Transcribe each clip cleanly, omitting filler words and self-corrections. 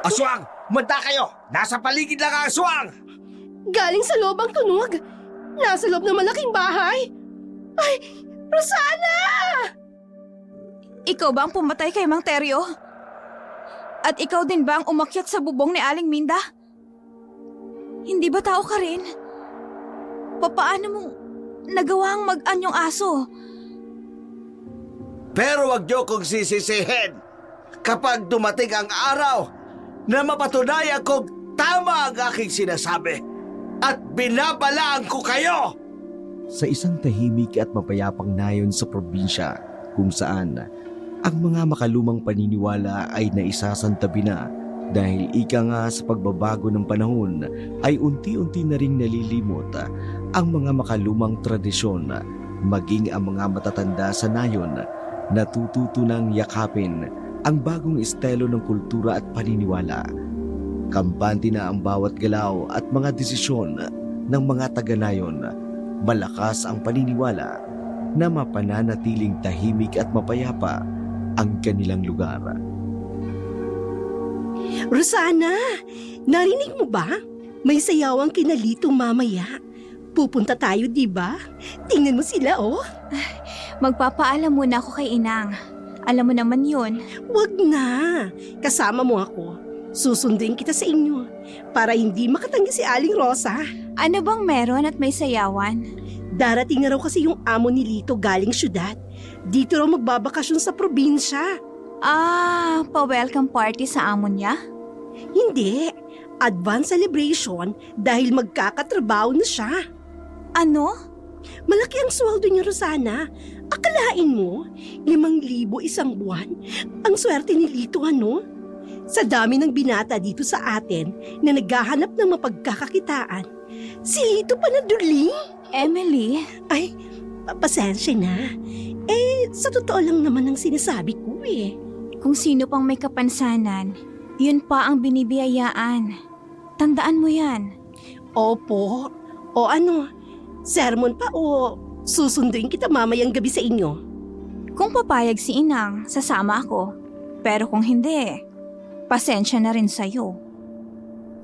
Aswang! Manda kayo! Nasa paligid lang ang aswang! Galing sa loob ang tunog. Nasa loob ng malaking bahay. Ay, Rosana! Ikaw ba ang pumatay kay Mang Teryo? At ikaw din ba ang umakyat sa bubong ni Aling Minda? Hindi ba tao ka rin? Paano mong nagawang mag-anyong aso? Pero wag niyo kong sisisihin kapag dumating ang araw na mapatunayan kong tama ang aking sinasabi at binabalaan ko kayo! Sa isang tahimik at mapayapang nayon sa probinsya kung saan ang mga makalumang paniniwala ay naisasantabi na dahil ika nga sa pagbabago ng panahon ay unti-unti na ring nalilimot ang mga makalumang tradisyon, maging ang mga matatanda sa nayon natututunang yakapin ang bagong estilo ng kultura at paniniwala. Kampante na ang bawat galaw at mga desisyon ng mga taga-nayon. Malakas ang paniniwala na mapananatiling tahimik at mapayapa ang kanilang lugar. Rosana, narinig mo ba? May sayawang kinalitong mamaya. Pupunta tayo, di ba? Tingnan mo sila, oh. Magpapaalam muna ako kay Inang. Alam mo naman yun. Wag na. Kasama mo ako. Susundin kita sa inyo para hindi makatanggi si Aling Rosa. Ano bang meron at may sayawan? Darating na raw kasi yung amo ni Lito galing syudad. Dito raw magbabakasyon sa probinsya. Pa-welcome party sa amo niya? Hindi. Advance celebration dahil magkakatrabaho na siya. Ano? Malaki ang sweldo niya, Rosana. Akalain mo, 5,000 isang buwan. Ang swerte ni Lito, ano? Sa dami ng binata dito sa atin na naghahanap ng mapagkakakitaan, si Lito pa naduling. Emily? Ay, pasensya na. Sa totoo lang naman ang sinasabi ko eh. Kung sino pang may kapansanan, yun pa ang binibiyayaan. Tandaan mo yan. Opo. O ano, sermon pa o susunduin kita mamayang gabi sa inyo? Kung papayag si Inang, sasama ako. Pero kung hindi, pasensya na rin sa'yo.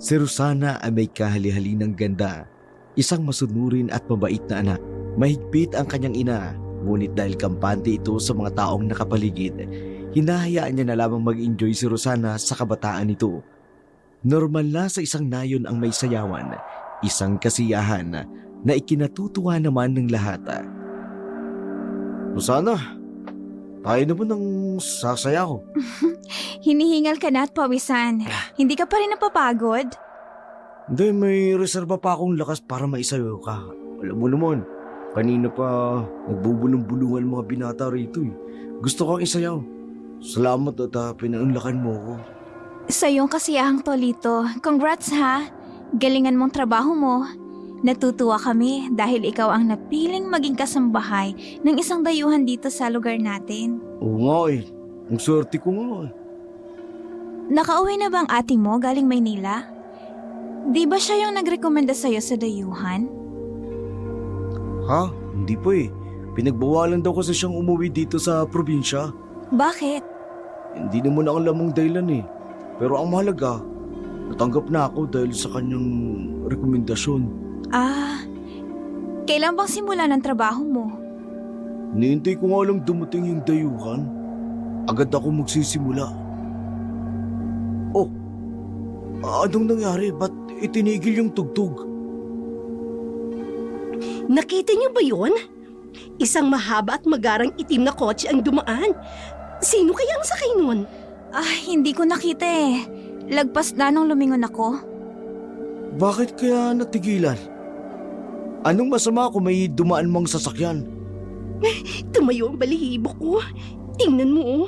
Si Rosana ay may kahali-hali ng ganda, isang masunurin at mabait na anak. Mahigpit ang kanyang ina, ngunit dahil kampante ito sa mga taong nakapaligid, hinahayaan niya na lamang mag-enjoy si Rosana sa kabataan nito. Normal na sa isang nayon ang may sayawan, isang kasiyahan na ikinatutuwa naman ng lahat. Rosana, tayo naman ang sasayaw. Hinihingal ka na at pawisan. Hindi ka pa rin napapagod? Hindi, may reserba pa akong lakas para maisayaw ka. Alam mo naman, kanina pa nagbubulong-bulungan mga binata rito eh. Gusto kong isayaw. Salamat at pinaunlakan mo ko. Sa iyong kasiyahang Tolito, congrats ha! Galingan mong trabaho mo. Natutuwa kami dahil ikaw ang napiling maging kasambahay ng isang dayuhan dito sa lugar natin. Oo nga eh. Ang swerte ko nga eh. Nakauwi na ba ang ate mo galing Maynila? Di ba siya yung nagrekomenda sa'yo sa dayuhan? Ha? Hindi po eh. Pinagbawalan daw kasi siyang umuwi dito sa probinsya. Bakit? Hindi naman ako lamang dahilan eh. Pero ang mahalaga, natanggap na ako dahil sa kanyang rekomendasyon. Kailan bang simula ng trabaho mo? Nihintay ko nga lang dumating yung dayuhan. Agad ako magsisimula. Oh, anong nangyari? Ba't itinigil yung tugtog? Nakita niyo ba yun? Isang mahaba at magarang itim na kotse ang dumaan. Sino kaya ang sakay nun? Hindi ko nakita eh. Lagpas na nung lumingon ako. Bakit kaya natigilan? Anong masama kung may dumaan mang sasakyan? Tumayo ang balihibo ko. Tingnan mo oh.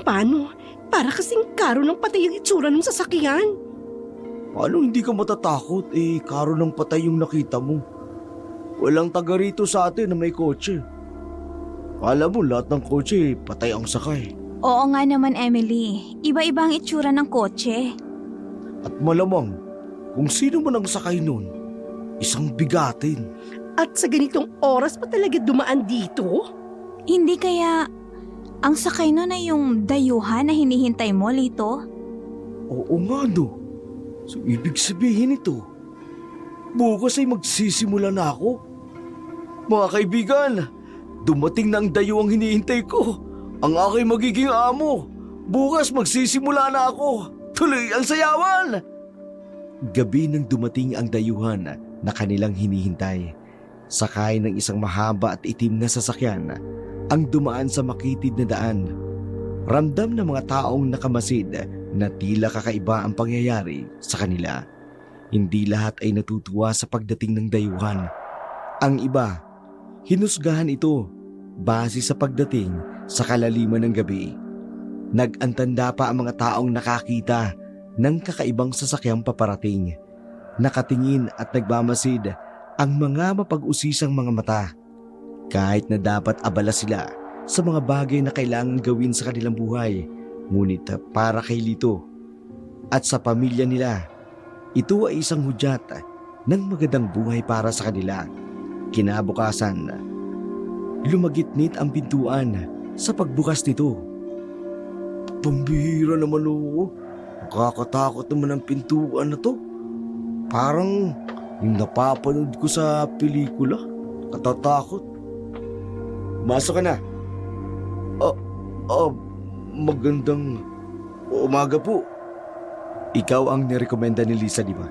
Paano? Para kasing karo ng patay ang itsura ng sasakyan. Paano hindi ka matatakot? Karo ng patay yung nakita mo. Walang taga rito sa atin na may kotse. Alam mo, lahat ng kotse, patay ang sakay. Oo nga naman, Emily. Iba-iba ang itsura ng kotse. At malamang, kung sino man ang sakay nun, isang bigatin. At sa ganitong oras pa talaga dumaan dito? Hindi kaya ang sakay nun ay yung dayuhan na hinihintay mo, Lito? Oo nga no. So ibig sabihin ito, bukas ay magsisimula na ako. Mga kaibigan, dumating na ang dayuhang hinihintay ko. Ang aking magiging amo. Bukas magsisimula na ako. Tuloy ang sayawan! Gabi nang dumating ang dayuhan na kanilang hinihintay. Sakay ng isang mahaba at itim na sasakyan ang dumaan sa makitid na daan. Ramdam ng mga taong nakamasid na tila kakaiba ang pangyayari sa kanila. Hindi lahat ay natutuwa sa pagdating ng dayuhan. Ang iba, hinusgahan ito base sa pagdating sa kalaliman ng gabi. Nag-antanda pa ang mga taong nakakita ng kakaibang sasakyang paparating. Nakatingin at nagmamasid ang mga mapag-usisang mga mata. Kahit na dapat abala sila sa mga bagay na kailangan gawin sa kanilang buhay, ngunit para kay Lito at sa pamilya nila, ito ay isang hudyat ng magandang buhay para sa kanila. Kinabukasan, lumagitnit ang pintuan sa pagbukas nito. Pambihira naman oo. Nakakatakot naman ang pintuan na to. Parang yung napapanood ko sa pelikula. Katatakot. Masok ka na. Magandang umaga po. Ikaw ang nirekomenda ni Lisa, di ba?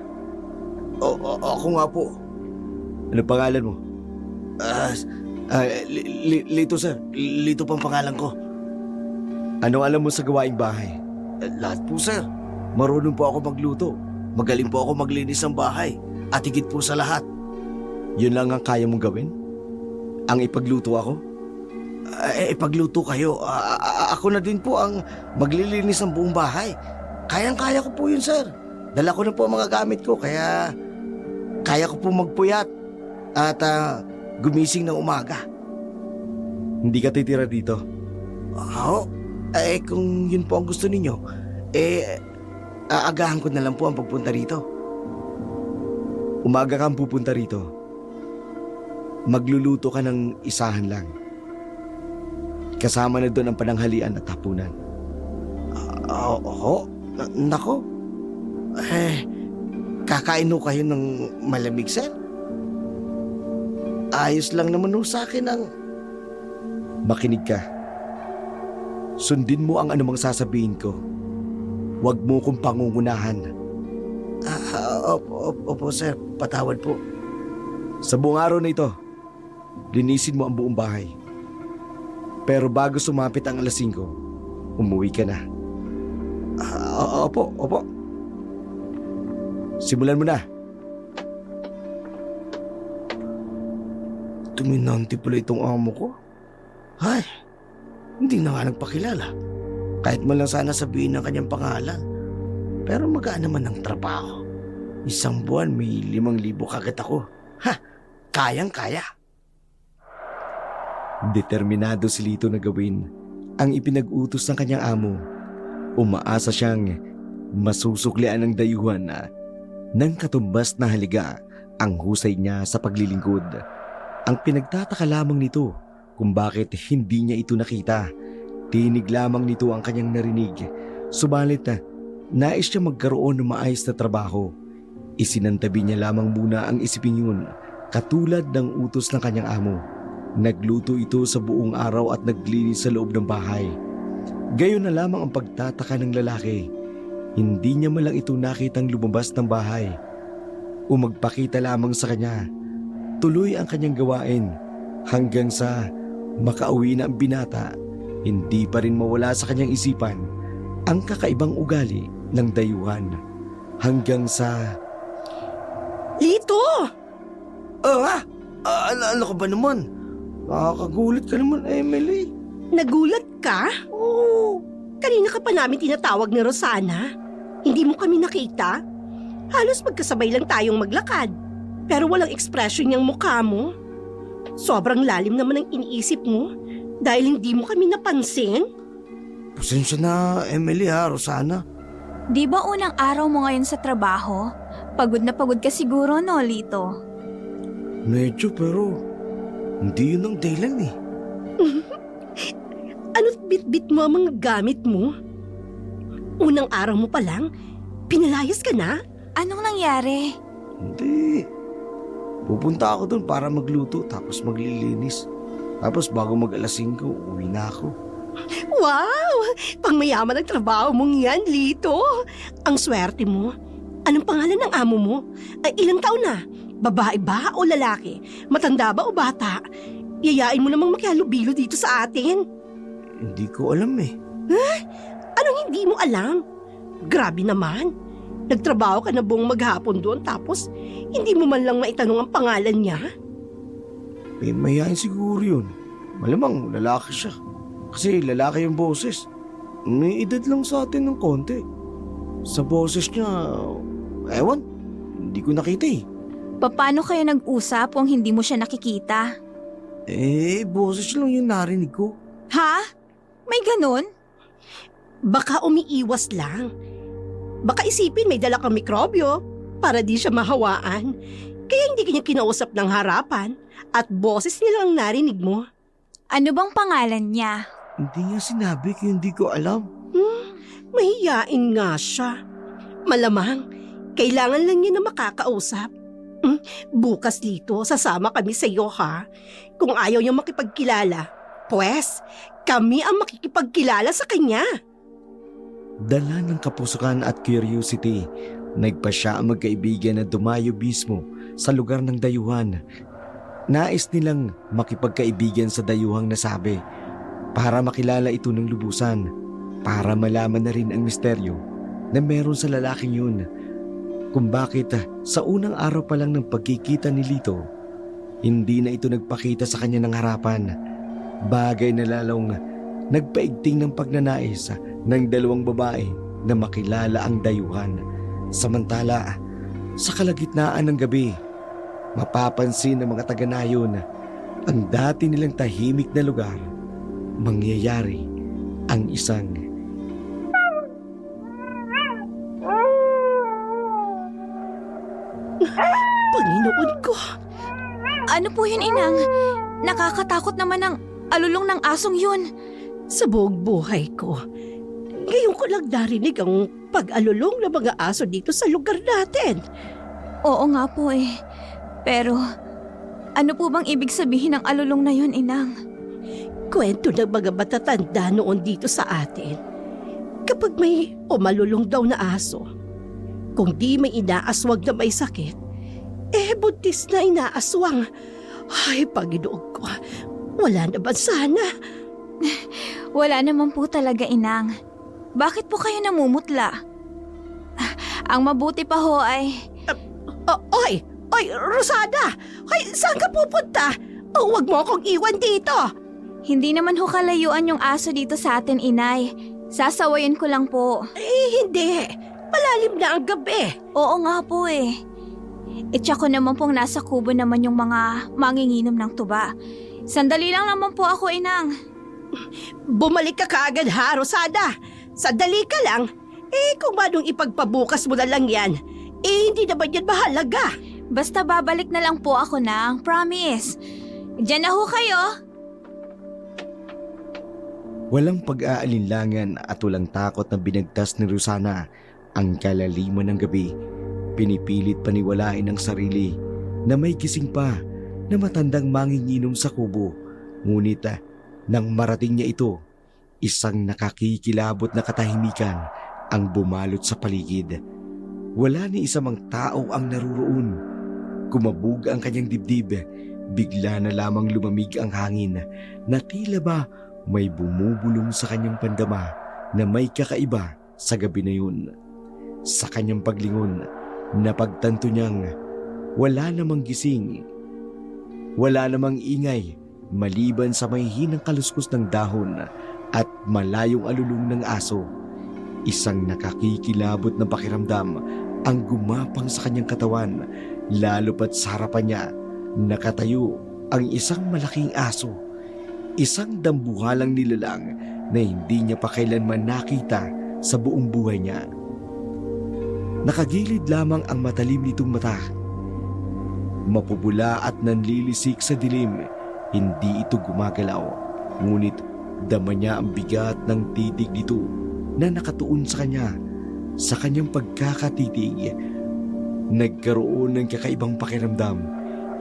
Ako nga po. Ano pangalan mo? Lito sir. Lito pang pangalan ko. Anong alam mo sa gawaing bahay? Lahat po sir. Marunong po ako magluto. Magaling po ako maglinis ng bahay. At higit po sa lahat. Yun lang ang kaya mong gawin? Ang ipagluto ako? Ipagluto kayo. Ako na din po ang maglilinis ng buong bahay. Kayang-kaya ko po yun sir. Dala ko na po ang mga gamit ko. Kaya kaya ko po magpuyat. At gumising ng umaga. Hindi ka titira dito? Kung yun po ang gusto ninyo, aagahan ko na lang po ang pagpunta rito. Umaga kang pupunta rito. Magluluto ka ng isahan lang. Kasama na doon ang pananghalian at hapunan. Nako. Kakain ho kayo ng malamig, sir? Ayos lang naman ho sa akin ang... Makinig ka. Sundin mo ang anumang sasabihin ko. Huwag mo kong pangungunahan. Opo, sir. Patawad po. Sa buong araw na ito, linisin mo ang buong bahay. Pero bago sumapit ang alas 5, umuwi ka na. Opo. Simulan mo na. Dominante pala itong amo ko. Ay, hindi na nga nagpakilala. Kahit man lang sana sabihin ang kanyang pangalan. Pero magaan naman ang trabaho. Isang buwan may 5,000 kagad ako. Kayang-kaya. Determinado si Lito na gawin ang ipinag-utos ng kanyang amo. Umaasa siyang masusuklian ng dayuhan na ng katumbas na haliga ang husay niya sa paglilingkod. Ang pinagtataka lamang nito kung bakit hindi niya ito nakita. Tinig lamang nito ang kanyang narinig. Subalit nais siya magkaroon ng maayos na trabaho. Isinantabi niya lamang muna ang isiping yun, katulad ng utos ng kanyang amo. Nagluto ito sa buong araw at naglinis sa loob ng bahay. Gayon na lamang ang pagtataka ng lalaki. Hindi niya malang ito nakitang lumabas ng bahay o magpakita lamang sa kanya. Tuloy ang kanyang gawain hanggang sa makauwi na ang binata. Hindi pa rin mawala sa kanyang isipan ang kakaibang ugali ng dayuhan. Hanggang sa... Lito! Ano ka ba naman? Nakakagulit ka naman, Emily. Nagulat ka? Oo. Kanina ka pa namin tinatawag ni Rosana. Hindi mo kami nakita? Halos magkasabay lang tayong maglakad. Pero walang ekspresyon niyang mukha mo. Sobrang lalim naman ang iniisip mo dahil hindi mo kami napansin. Pasensya na, Emily ha, Rosana. Di ba unang araw mo ngayon sa trabaho? Pagod na pagod ka siguro, no, Lito? Medyo pero hindi yun ang dahilan eh. Ano't bit-bit mo ang mga gamit mo? Unang araw mo pa lang, Pinalayas ka na? Anong nangyari? Hindi. Pupunta ako doon para magluto tapos maglilinis. Tapos bago mag-alas 5, uwi na ako. Wow! Pangmayaman ang trabaho mong yan, Lito. Ang swerte mo. Anong pangalan ng amo mo? Ay, ilang taon na? Babae ba o lalaki? Matanda ba o bata? Yayain mo namang makihalubilo dito sa atin. Hindi ko alam eh. Anong hindi mo alam? Grabe naman. Nagtrabaho ka na buong maghapon doon tapos hindi mo man lang maitanong ang pangalan niya? May mayayain siguro yun. Malamang lalaki siya. Kasi lalaki yung boses. May edad lang sa atin ng konti. Sa boses niya, ewan, hindi ko nakita eh. Paano kayo nag-usap kung hindi mo siya nakikita? Boses lang yung narinig ko. Ha? May ganun? Baka umiiwas lang. Baka isipin may dala kang mikrobyo para di siya mahawaan. Kaya hindi kanya kinausap ng harapan at boses niya lang narinig mo. Ano bang pangalan niya? Hindi niya sinabi kaya hindi ko alam. Mahiyain nga siya. Malamang, kailangan lang niya na makakausap. Bukas dito, sasama kami sa iyo ha. Kung ayaw niya makipagkilala, pues, kami ang makikipagkilala sa kanya. Dala ng kapusukan at curiosity, nagpa siya ang magkaibigan na dumayo mismo sa lugar ng dayuhan. Nais nilang makipagkaibigan sa dayuhang nasabi para makilala ito ng lubusan, para malaman na rin ang misteryo na meron sa lalaking yun. Kung bakit sa unang araw pa lang ng pagkikita ni Lito, hindi na ito nagpakita sa kanya ng harapan. Bagay na lalong nagpaigting ng pagnanais ng dalawang babae na makilala ang dayuhan. Samantala, sa kalagitnaan ng gabi, mapapansin ng mga taga-nayon ang dati nilang tahimik na lugar. Mangyayari ang isang Panginoon ko, Ano po yun, Inang? Nakakatakot naman ang alulong ng asong yun. sa buong buhay ko, ngayon ko lang narinig ang pag-alulong ng mga aso dito sa lugar natin. Oo nga po eh. Pero, ano po bang ibig sabihin ng alulong na yun, Inang? Kwento ng mga matatanda noon dito sa atin. Kapag may umalulong daw na aso, kung di may inaaswag na may sakit, buntis na inaaswang. Ay, Panginoon ko, wala na ba sana? Wala naman po talaga, Inang. Bakit po kayo namumutla? Ang mabuti pa ho ay... Oy, Rosada! Ay, saan ka pupunta? Huwag mo akong iwan dito! Hindi naman ho kalayuan yung aso dito sa atin, Inay. Sasawayin ko lang po. Hindi. Malalim na ang gabi. Oo nga po eh. Itsa ko naman pong nasa kubo naman yung mga manginginom ng tuba. Sandali lang naman po ako, Inang. Bumalik ka kaagad ha, Rosada. Sandali ka lang. Kung manong ipagpabukas mo na lang yan, hindi naman yan mahalaga. Basta babalik na lang po ako, Nang. Promise. Diyan na ho kayo. walang pag-aalinlangan at walang takot na binagtas ni Rosana ang kalaliman ng gabi. Pinipilit paniwalain ang sarili na may gising pa na matandang manginginom sa kubo. Ngunit nang marating niya ito, isang nakakikilabot na katahimikan ang bumalot sa paligid. Wala ni isa mang tao ang naruroon. Kumabog ang kanyang dibdib. Bigla na lamang lumamig ang hangin na tila ba may bumubulong sa kanyang pandama na may kakaiba sa gabi na yun. Sa kanyang paglingon, napagtanto niyang wala namang gising. Wala namang ingay maliban sa may hinang kaluskos ng dahon at malayong alulong ng aso. Isang nakakikilabot na pakiramdam ang gumapang sa kanyang katawan, lalo pat sa harapan niya nakatayo ang isang malaking aso. Isang dambuhalang nilalang na hindi niya pa kailanman nakita sa buong buhay niya. Nakagilid lamang ang matalim nitong mata. Mapupula at nanlilisik sa dilim, hindi ito gumagalaw. Ngunit dama niya ang bigat ng titig nito na nakatuon sa kanya. Sa kanyang pagkakatitig, nagkaroon ng kakaibang pakiramdam.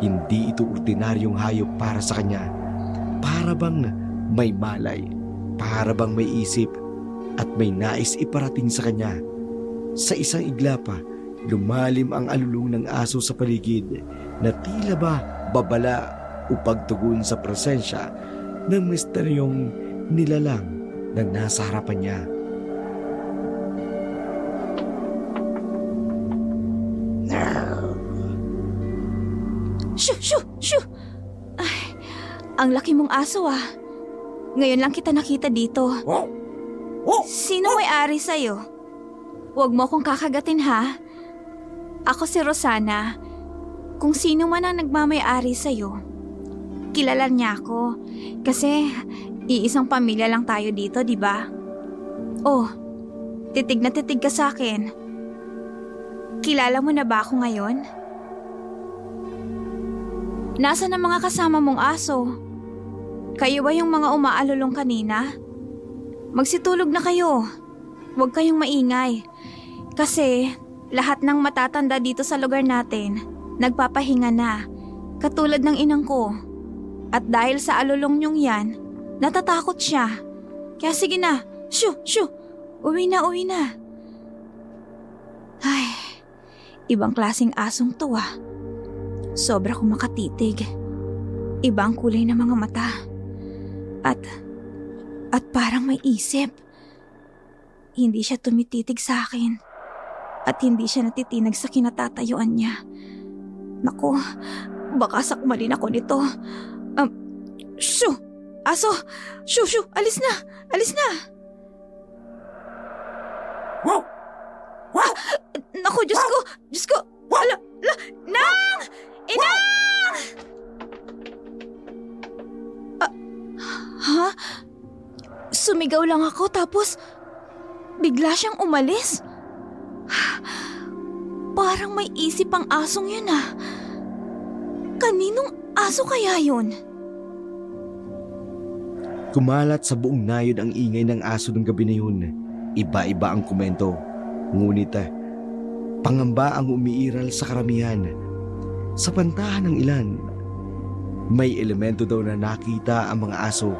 Hindi ito ordinaryong hayop para sa kanya. Para bang may malay, para bang may isip, at may nais iparating sa kanya. Sa isang igla pa, lumalim ang alulong ng aso sa paligid na tila ba babala o pagtugon sa presensya ng misteryong nilalang na nasa harapan niya. Shoo! Shoo! Shoo! Ay, ang laki mong aso ah. Ngayon lang kita nakita dito. Sino may-ari sa'yo? Huwag mo akong kakagatin ha. Ako si Rosana. Kung sino man ang nagmamay-ari sa'yo, kilala niya ako. Kasi iisang pamilya lang tayo dito, di ba? Oh, titig na titig ka sa akin. Kilala mo na ba ako ngayon? Nasaan ang mga kasama mong aso? Kayo ba yung mga umaalulong kanina? Magsitulog na kayo. Huwag kayong maingay. Kasi lahat ng matatanda dito sa lugar natin, nagpapahinga na. Katulad ng inang ko. At dahil sa alulong niyong yan, natatakot siya. Kaya sige na, shoo, shoo, uwi na, uwi na. Ay, ibang klaseng asong to ah. Sobra kong makatitig. Iba ang kulay ng mga mata. At parang may isip. Hindi siya tumititig sa akin. At hindi siya natitinag sa kinatatayuan niya. Naku, baka sakmalin ako nito. Shoo! Aso! Shoo, shoo! Alis na! Alis na! Naku, Diyos ko! Diyos ko! Nang! Inang! Ha? Sumigaw lang ako tapos bigla siyang umalis. Parang may isip ang asong yun ah. Kaninong aso kaya yun? Kumalat sa buong nayon ang ingay ng aso ng gabi na yun. Iba-iba ang komento. Ngunit pangamba ang umiiral sa karamihan. Sa pantahan ng ilan, may elemento daw na nakita ang mga aso,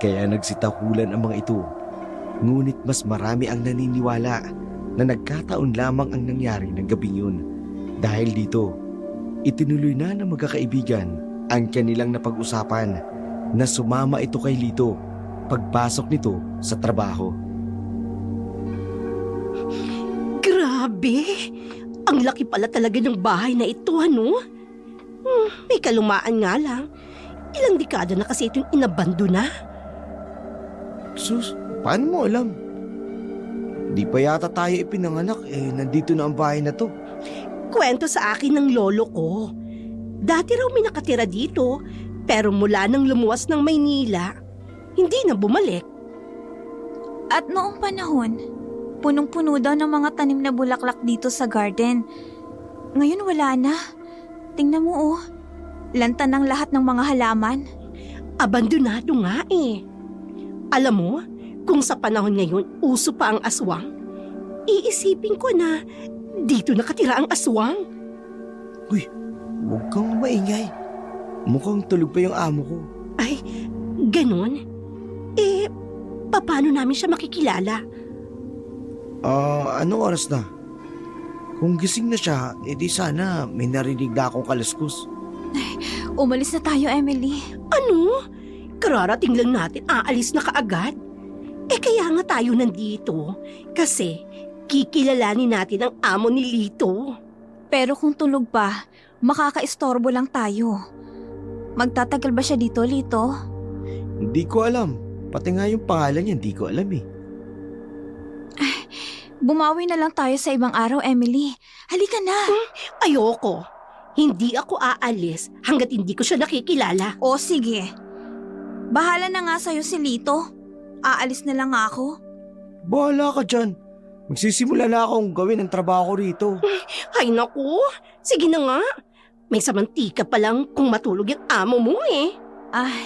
kaya nagsitahulan ang mga ito. Ngunit mas marami ang naniniwala na nagkataon lamang ang nangyari ng gabing yun. Dahil dito, itinuloy na ng magkakaibigan ang kanilang napag-usapan na sumama ito kay Lito pagpasok nito sa trabaho. Grabe! Ang laki pala talaga ng bahay na ito, ano? May kalumaan nga lang. Ilang dekada na kasi itong inabando na. Sus, paano mo alam? Di pa yata tayo ipinanganak, nandito na ang bahay na to. Kwento sa akin ng lolo ko. Dati raw may nakatira dito, pero mula nang lumuwas ng Maynila, hindi na bumalik. At noong panahon, punong-puno daw ng mga tanim na bulaklak dito sa garden. Ngayon wala na. Tingnan mo oh, lantan ng lahat ng mga halaman. Abandonado nga eh. Alam mo, kung sa panahon ngayon uso pa ang aswang, iisipin ko na dito nakatira ang aswang. Uy, huwag kang maingay. Mukhang tulog pa yung amo ko. Ay, ganon? Paano namin siya makikilala? Anong oras na? Kung gising na siya, edi sana may narinig na akong kaluskos. Umalis na tayo, Emily. Ano? Kararating lang natin, aalis na kaagad. Kaya nga tayo nandito. Kasi kikilalanin natin ang amo ni Lito. Pero kung tulog pa, makakaistorbo lang tayo. Magtatagal ba siya dito, Lito? Hindi ko alam. Pati nga yung pangalan niya, hindi ko alam eh. Bumawi na lang tayo sa ibang araw, Emily. Halika na. Ayoko. Hindi ako aalis hanggat hindi ko siya nakikilala. O sige. Bahala na nga sa'yo si Lito. Aalis na lang ako. Bahala ka dyan. Magsisimula na akong gawin ang trabaho ko rito. Ay naku, sige na nga. May samantika pa lang kung matulog yung amo mo eh.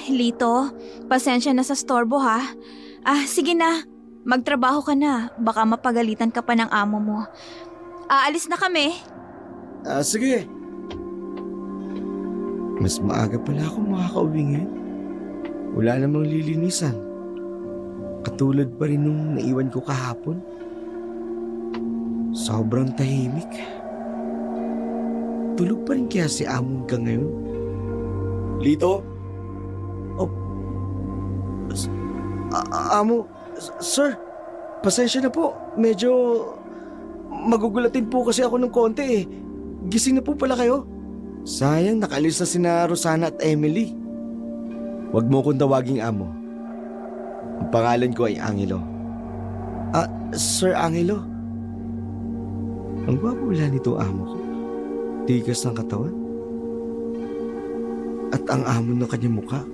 Lito, pasensya na sa storbo ha. Sige na. Magtrabaho ka na, baka mapagalitan ka pa ng amo mo. Aalis na kami. Sige. Mas maaga pala ako makakauwi ngayon. Wala namang lilinisan. Katulad pa rin nung naiwan ko kahapon. Sobrang tahimik. Tulog pa rin kaya si Amo hanggang ngayon? Lito? Oh. Amo, sir, pasensya na po. Medyo magugulatin po kasi ako ng konti eh. Gising na po pala kayo. Sayang, nakalis na sina Rosana at Emily. Huwag mo kong tawaging Amo. Ang pangalan ko ay Angelo. Sir Angelo. Ang gwapo wala nito amo ko. Tigas ng katawan. At ang amo ng kanyang mukha.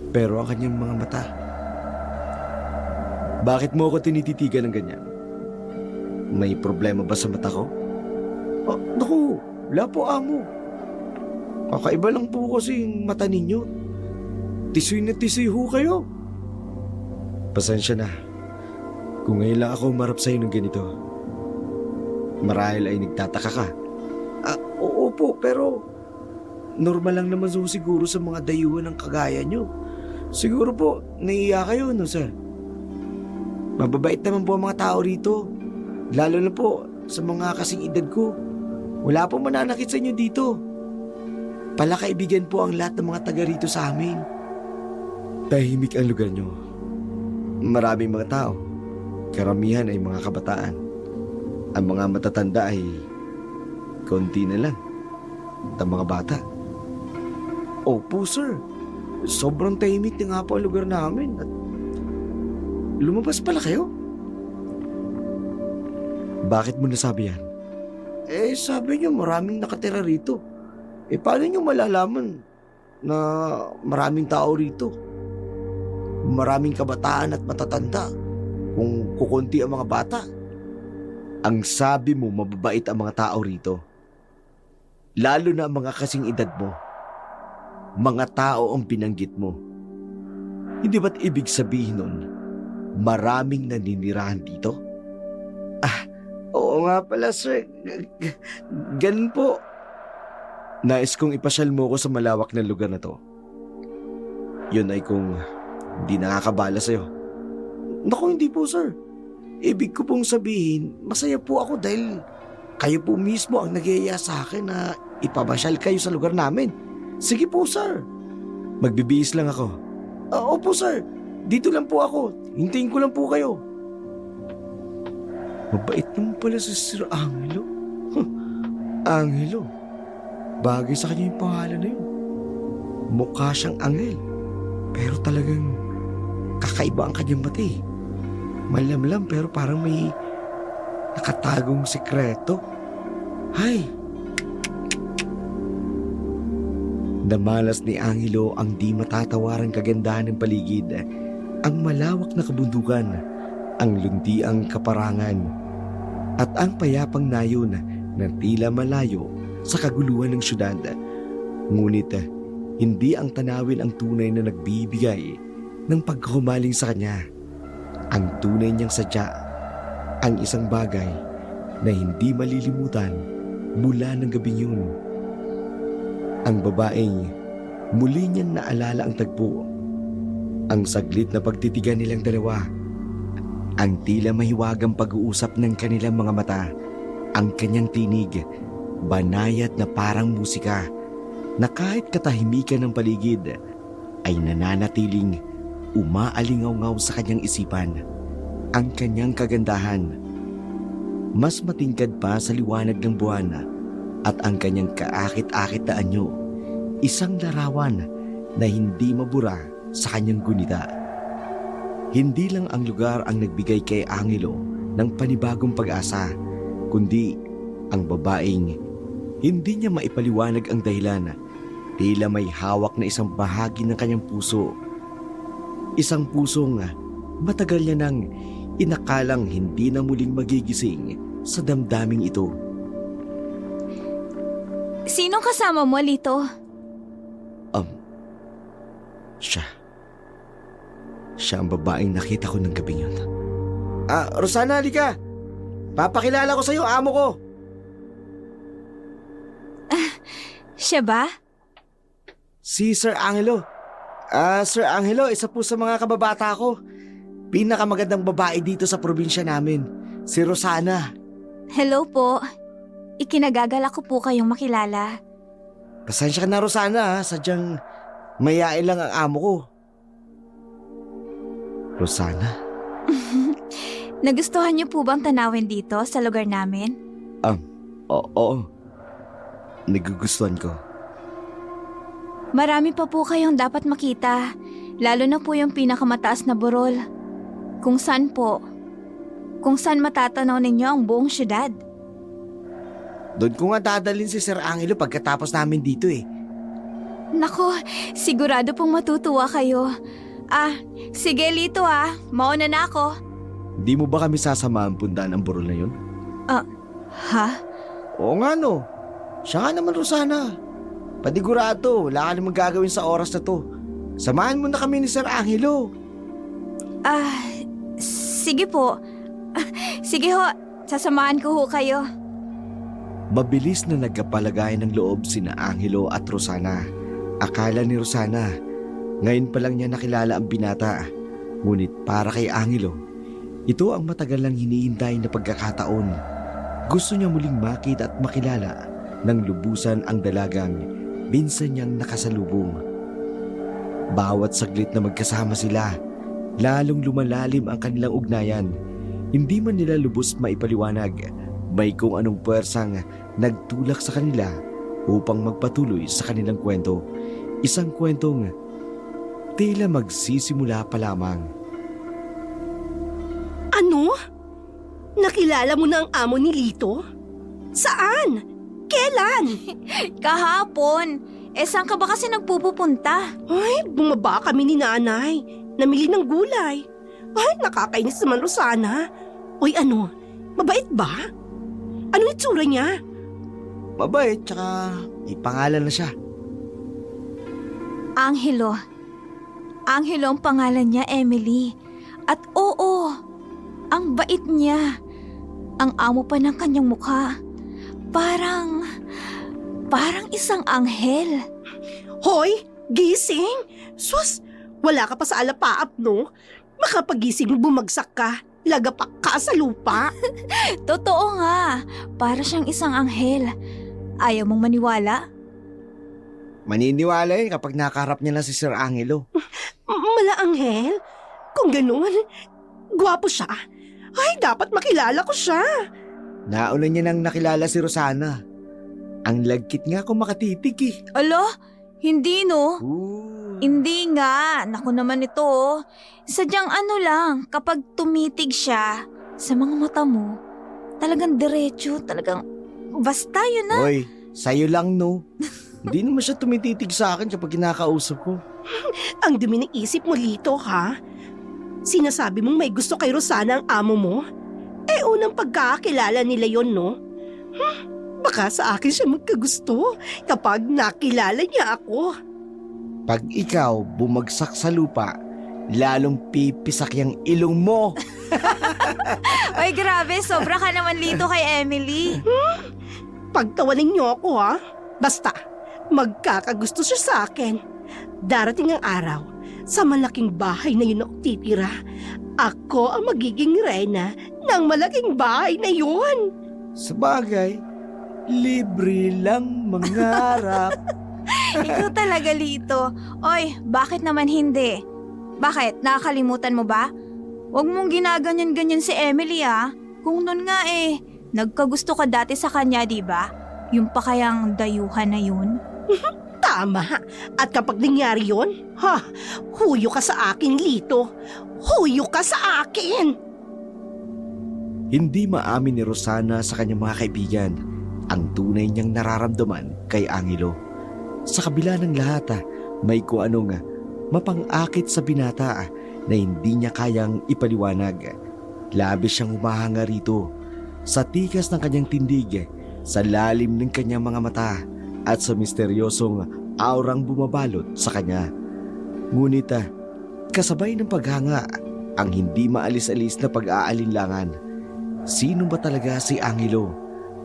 Pero ang kanyang mga mata. Bakit mo ako tinititigan ng ganyan? May problema ba sa mata ko? Naku, wala po amo. Kakaiba lang po kasi yung mata ninyo. Tisoy na tisoy ho kayo. Pasensya na. Kung ngayon lang ako umarap sa'yo ng ganito. Marahil ay nagtataka ka. Oo po, pero normal lang naman siguro sa mga dayuhan ng kagaya nyo. Siguro po, naiiya kayo, no sir? Mababait naman po ang mga tao rito. Lalo na po sa mga kasing edad ko. Wala po mananakit sa inyo dito. Palakaibigan po ang lahat ng mga taga rito sa amin. Tahimik ang lugar nyo. Maraming mga tao. Karamihan ay mga kabataan. Ang mga matatanda ay konti na lang. At ang mga bata. Opo sir, sobrang tahimik na nga po ang lugar namin. At lumabas pala kayo? Bakit mo nasabi yan? Sabi niyo maraming nakatira rito. Paano niyo malalaman na maraming tao rito? Maraming kabataan at matatanda kung kukunti ang mga bata. Ang sabi mo mababait ang mga tao rito. Lalo na ang mga kasing edad mo. Mga tao ang binanggit mo. Hindi ba't ibig sabihin nun, maraming naninirahan dito? Oo nga pala sir. Ganun po. Nais kong ipasyal mo ko sa malawak na lugar na to. Yun ay kung hindi nakakabala sa'yo. Naku, hindi po sir. Ibig ko pong sabihin, masaya po ako dahil kayo po mismo ang nagyaya sa akin na ipabasyal kayo sa lugar namin. Sige po sir. Magbibihis lang ako. Opo sir. Dito lang po ako. Hintayin ko lang po kayo. Mabait naman pala si Sir Angelo. Angelo. Bagay sa kanya yung pangalan na yun. Mukha siyang anghel. Pero talagang kakaiba ang kanyang mata eh. Malamlam pero parang may nakatagong sekreto. Hay! Namalas ni Angelo ang di matatawarang kagandahan ng paligid, ang malawak na kabundukan, ang luntiang kaparangan, at ang payapang nayon na tila malayo sa kaguluhan ng syudad. Ngunit hindi ang tanawin ang tunay na nagbibigay ng paghumaling sa kanya. Ang tunay niyang sadya, ang isang bagay na hindi malilimutan mula ng gabing yun. Ang babaeng muli niyang naalala ang tagpo. Ang saglit na pagtitigan nilang dalawa. Ang tila mahiwagang pag-uusap ng kanilang mga mata. Ang kanyang tinig, banayad na parang musika, na kahit katahimikan ng paligid, ay nananatiling umaalingaw-ngaw sa kanyang isipan. Ang kanyang kagandahan, mas matingkad pa sa liwanag ng buwan, at ang kanyang kaakit-akit na anyo, isang larawan na hindi mabura sa kanyang gunita. Hindi lang ang lugar ang nagbigay kay Angelo ng panibagong pag-asa, kundi ang babaeng hindi niya maipaliwanag ang dahilan, tila may hawak na isang bahagi ng kanyang puso. Isang pusong matagal niya nang inakalang hindi na muling magigising sa damdaming ito. Sinong kasama mo, Lito? Siya Siya ang babaeng nakita ko ng gabing yun. Rosana, halika! Papakilala ko sa'yo, amo ko! Siya ba? Si Sir Angelo. Sir Angelo, isa po sa mga kababata ko. Pinakamagandang babae dito sa probinsya namin. Si Rosana. Hello po. Ikinagagala ko po kayong makilala. Pasensya ka na, Rosana, ha? Sadyang mayayain lang ang amo ko. Rosana? Nagustuhan niyo po bang tanawin dito sa lugar namin? Oo. Nagugustuhan ko. Marami pa po kayong dapat makita, lalo na po yung pinakamataas na burol. Kung saan matatanaw ninyo ang buong syudad. Doon ko nga dadalhin si Sir Angelo pagkatapos namin dito eh. Nako, sigurado pong matutuwa kayo. Sige Lito mauna na ako. Di mo ba kami sasamahan puntaan ang burol na yun? Ha? Oo nga no. Siya nga naman, Rosana. Padigurado, wala ka namang gagawin sa oras na to. Samahan mo na kami ni Sir Angelo. Sige po. Sige ho, sasamahan ko ho kayo. Mabilis na nagkapalagayan ng loob sina Angelo at Rosana. Akala ni Rosana, ngayon pa lang niya nakilala ang binata. Ngunit para kay Angelo, ito ang matagal lang hinihintay na pagkakataon. Gusto niya muling makita at makilala ng lubusan ang dalagang minsan niyang nakasalubong. Bawat saglit na magkasama sila, lalong lumalalim ang kanilang ugnayan. Hindi man nila lubos maipaliwanag, may kung anong puwersang nagtulak sa kanila upang magpatuloy sa kanilang kwento. Isang kwentong tila magsisimula pa lamang. Ano? Nakilala mo na ang amo ni Lito? Saan? Kailan? Kahapon. Saan ka ba kasi nagpupunta? Ay, bumaba kami ni nanay. Namili ng gulay. Ay, nakakainis naman, Rosana. Uy, ano? Mabait ba? Anong itsura niya? Mabait, tsaka may pangalan na siya. Angelo. Angelo ang pangalan niya, Emily. At oo, ang bait niya. Ang amo pa ng kanyang mukha. Parang isang anghel. Hoy, gising! Sus, wala ka pa sa alapaap, no? Makapagising bumagsak ka, lagapak ka sa lupa. Totoo nga, para siyang isang anghel. Ayaw mong maniwala? Maniniwala kapag nakaharap niya na si Sir Angelo. Malaanghel? Kung ganun, gwapo siya. Ay, dapat makilala ko siya. Nauna niya nang nakilala si Rosana. Ang lagkit nga kung makatitig eh. Alo, hindi no? Ooh. Hindi nga, naku naman ito oh. Sadyang ano lang, kapag tumitig siya sa mga mata mo, talagang diretso, talagang basta yun na. Hoy, sa'yo lang no. Hindi naman siya tumititig sa akin kapag kinakausap ko. Ang dumi ng isip mo, Lito, ha? Sinasabi mong may gusto kay Rosana ang amo mo? Unang pagkakakilala nila yon, no? Baka sa akin siya magkagusto kapag nakilala niya ako. Pag ikaw bumagsak sa lupa, lalong pipisak yung ilong mo. Ay grabe, sobra ka naman Lito kay Emily. Pagtawanin niyo ako, ha? Basta, magkakagusto siya sa akin. Darating ang araw, sa malaking bahay na yun ako titira. Ako ang magiging reyna ng malaking bahay na yun. Sabagay, libre lang mangarap. Ikaw talaga Lito. Oy, bakit naman hindi? Bakit? Nakakalimutan mo ba? Huwag mong ginaganyan-ganyan si Emily Kung nun nga nagkagusto ka dati sa kanya, di ba? Yung pa kayang dayuhan na yun? Tama. At kapag nangyari yun, huyo ka sa akin, Lito. Huyo ka sa akin. Hindi maamin ni Rosana sa kanyang mga kaibigan ang tunay niyang nararamdaman kay Angelo. Sa kabila ng lahat, may kung anong mapang-akit sa binata na hindi niya kayang ipaliwanag. Labis siyang humahanga rito sa tikas ng kanyang tindig, sa lalim ng kanyang mga mata at sa misteryosong aurang bumabalot sa kanya. Ngunit kasabay ng paghanga ang hindi maalis-alis na pag-aalinlangan. Sino ba talaga si Angelo?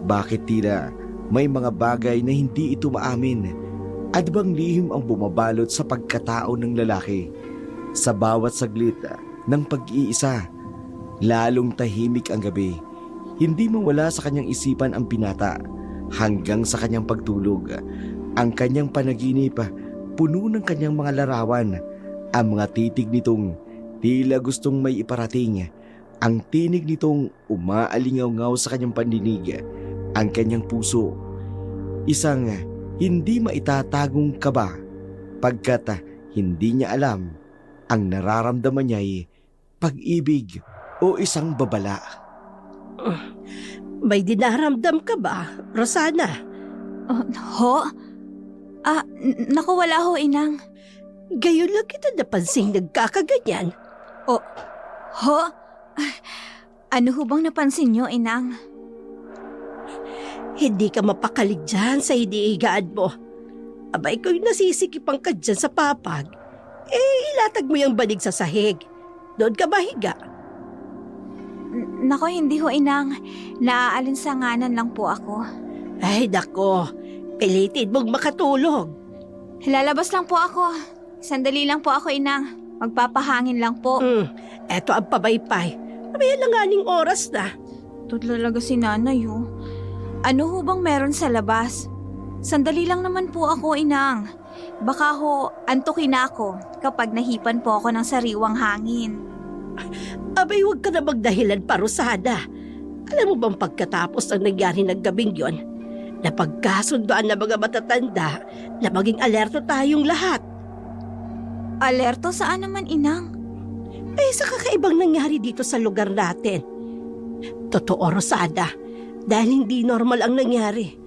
Bakit tila may mga bagay na hindi ito maamin? At bang lihim ang bumabalot sa pagkatao ng lalaki? Sa bawat saglit ng pag-iisa, lalong tahimik ang gabi. Hindi mawala sa kanyang isipan ang binata hanggang sa kanyang pagtulog. Ang kanyang panaginip, puno ng kanyang mga larawan. Ang mga titig nitong tila gustong may iparating. Ang tinig nitong umaalingaw-ngaw sa kanyang pandinig. Ang kanyang puso, isang hindi maitatagong kaba pagkat hindi niya alam ang nararamdaman niya'y pag-ibig o isang babala. May dinaramdam ka ba, Rosana? Ho? Naku, wala ho, Inang. Gayon lang kita napansing nagkakaganyan. Ho? Ano ho bang napansin niyo, Inang? Hindi ka mapakalig dyan sa hinihigaan mo. Abay ko'y nasisikipang ka dyan sa papag. Ilatag mo yung banig sa sahig. Doon ka mahiga. Nako, hindi ho, Inang. Naaalinsanganan lang po ako. Ay, nako. Pilitin mong makatulog. Lalabas lang po ako. Sandali lang po ako, Inang. Magpapahangin lang po. Eto ang pabaypay. May langaning oras na. Ito talaga si nanay, oh. Ano ho bang meron sa labas? Sandali lang naman po ako, Inang. Baka ho, antukin na ako kapag nahipan po ako ng sariwang hangin. Abay, huwag ka na magdahilan pa, Rosana. Alam mo bang pagkatapos ng nangyari ng gabing yon, na pagkasundoan ng mga matatanda na maging alerto tayong lahat. Alerto saan naman, Inang? Sa kakaibang nangyari dito sa lugar natin. Totoo, Rosana, dahil hindi normal ang nangyari.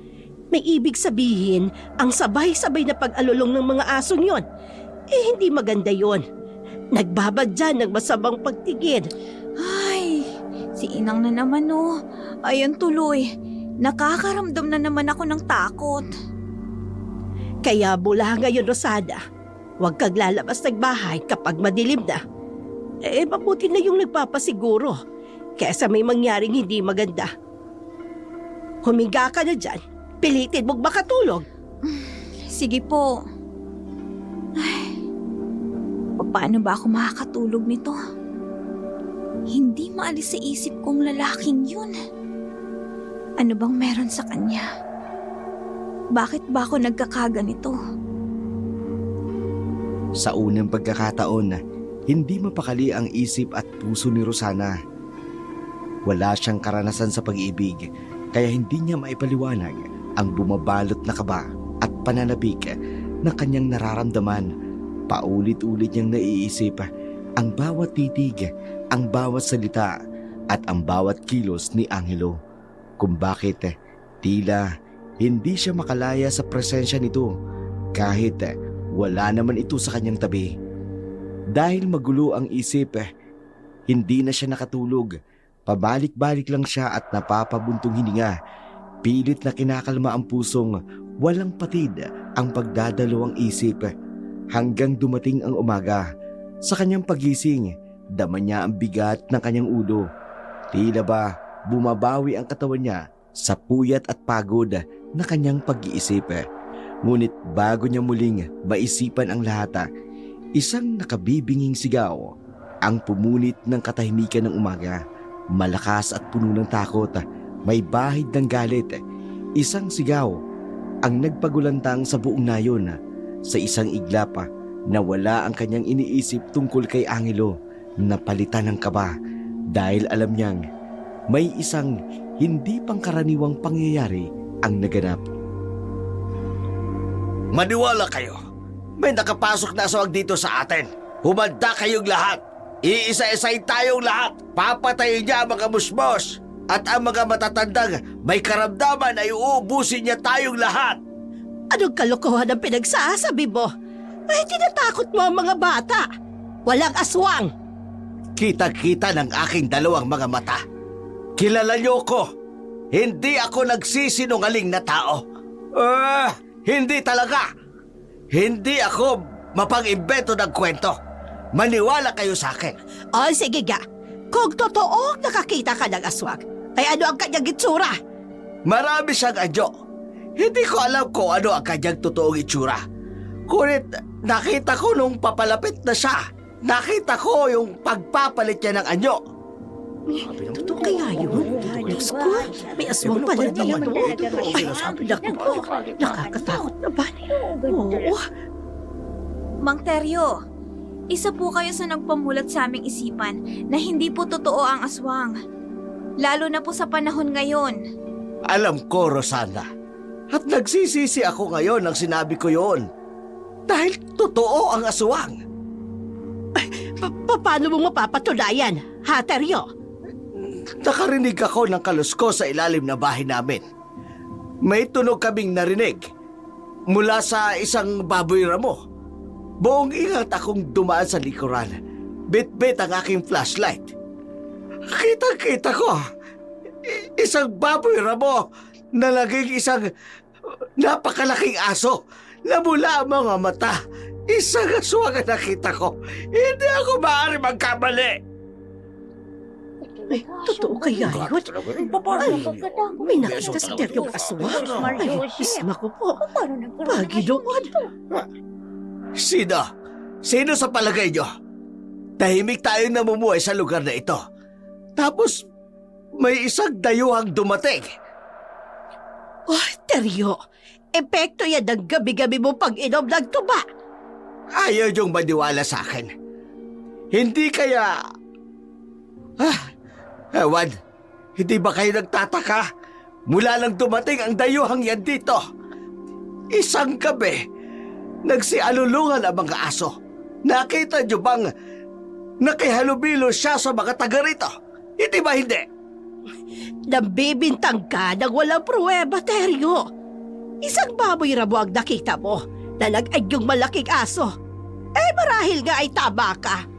May ibig sabihin ang sabay-sabay na pag-alulong ng mga asong yon. Hindi maganda yon. Nagbabadya ng masamang pagtingin. Ay, si Inang na naman, oh. Ayun tuloy. Nakakaramdam na naman ako ng takot. Kaya mula ngayon, Rosana, huwag kang lalabas ng bahay kapag madilim na. Mabuti na yung nagpapasiguro kesa may mangyaring hindi maganda. Humiga ka na dyan. Pilitin mong makatulog. Sige po. Ay, paano ba ako makakatulog nito? Hindi maalis sa isip kong lalaking yun. Ano bang meron sa kanya? Bakit ba ako nagkakaganito? Sa unang pagkakataon, hindi mapakali ang isip at puso ni Rosana. Wala siyang karanasan sa pag-ibig, kaya hindi niya maipaliwanag ang bumabalot na kaba at pananabik na kanyang nararamdaman. Paulit-ulit niyang naiisip ang bawat titig, ang bawat salita at ang bawat kilos ni Angelo. Kung bakit tila hindi siya makalaya sa presensya nito kahit wala naman ito sa kanyang tabi. Dahil magulo ang isip, hindi na siya nakatulog. Pabalik-balik lang siya at napapabuntong hininga. Pilit na kinakalma ang pusong walang patid ang pagdadalawang isip. Hanggang dumating ang umaga. Sa kanyang pagising, dama niya ang bigat ng kanyang ulo. Tila ba bumabawi ang katawan niya sa puyat at pagod na kanyang pag-iisip. Ngunit bago niya muling maisipan ang lahat, isang nakabibinging sigaw ang pumunit ng katahimikan ng umaga. Malakas at puno ng takot, may bahid ng galit. Isang sigaw ang nagpagulantang sa buong nayon. Sa isang iglap, nawala ang kanyang iniisip tungkol kay Angelo. Napalitan ng kaba dahil alam niyang may isang hindi pangkaraniwang pangyayari ang naganap. Maniwala kayo. May nakapasok na aswang dito sa atin. Humanda kayong lahat. Iisa-isay tayong lahat. Papatayin niya ang mga musmos. At ang mga matatandang may karamdaman ay uubusin niya tayong lahat. Anong kalokohan ang pinagsasabi mo? Tinatakot mo ang mga bata. Walang aswang. Kita-kita ng aking dalawang mga mata. Kilala niyo ko. Hindi ako nagsisinungaling na tao. Hindi talaga. Hindi ako mapag-imbento ng kwento. Maniwala kayo sa akin. O sige ga, kung totoo nakakita ka ng aswang, ay ano ang kanyang itsura? Marami siyang anyo. Hindi ko alam kung ano ang kanyang totoong itsura. Ngunit nakita ko nung papalapit na siya. Nakita ko yung pagpapalit niya ng anyo. Totoo kaya yun? Diyos ko, may aswang pala dito. Ay, naku po, nakakatakot naman. Oo. Mang Teryo, isa po kayo sa nagpamulat sa aming isipan na hindi po totoo ang aswang. Lalo na po sa panahon ngayon. Alam ko, Rosana. At nagsisisi ako ngayon nang sinabi ko yon. Dahil totoo ang aswang. Paano mo mapapatunayan, ha, Teryo? Nakarinig ako ng kalusko sa ilalim na bahay namin. May tunog kaming narinig mula sa isang baboy ramo. Buong ingat akong dumaan sa likuran. Bit-bit ang aking flashlight. Kitang-kita ko. Isang baboy ramo na naging isang napakalaking aso na mula ang mga mata. Isang aswang ang nakita ko. Hindi ako maaari magkamali. Ay, totoo kaya yun? Ay, may nakita si Teryong aswang. Ay, isma ko po. Paginoon. Sino? Sino sa palagay nyo? Tahimik tayong namumuhay sa lugar na ito. Tapos, may isang dayuhang dumating. Oh, Teryo, epekto yan ng gabi-gabi mo pag-inom ng tuba. Ayaw niyong maniwala sa akin. Hindi kaya... Ewan, hindi ba kayo nagtataka? Mula lang dumating ang dayuhang yan dito. Isang gabi, nagsialulungan ang mga aso. Nakita niyo bang nakihalubilo siya sa mga taga rito? Hindi ba hindi? Nabibintang ka ng walang pruweba, Teryo. Isang baboy ramo ang nakita mo na nag-agyong malaking aso. Eh marahil nga ay tama ka.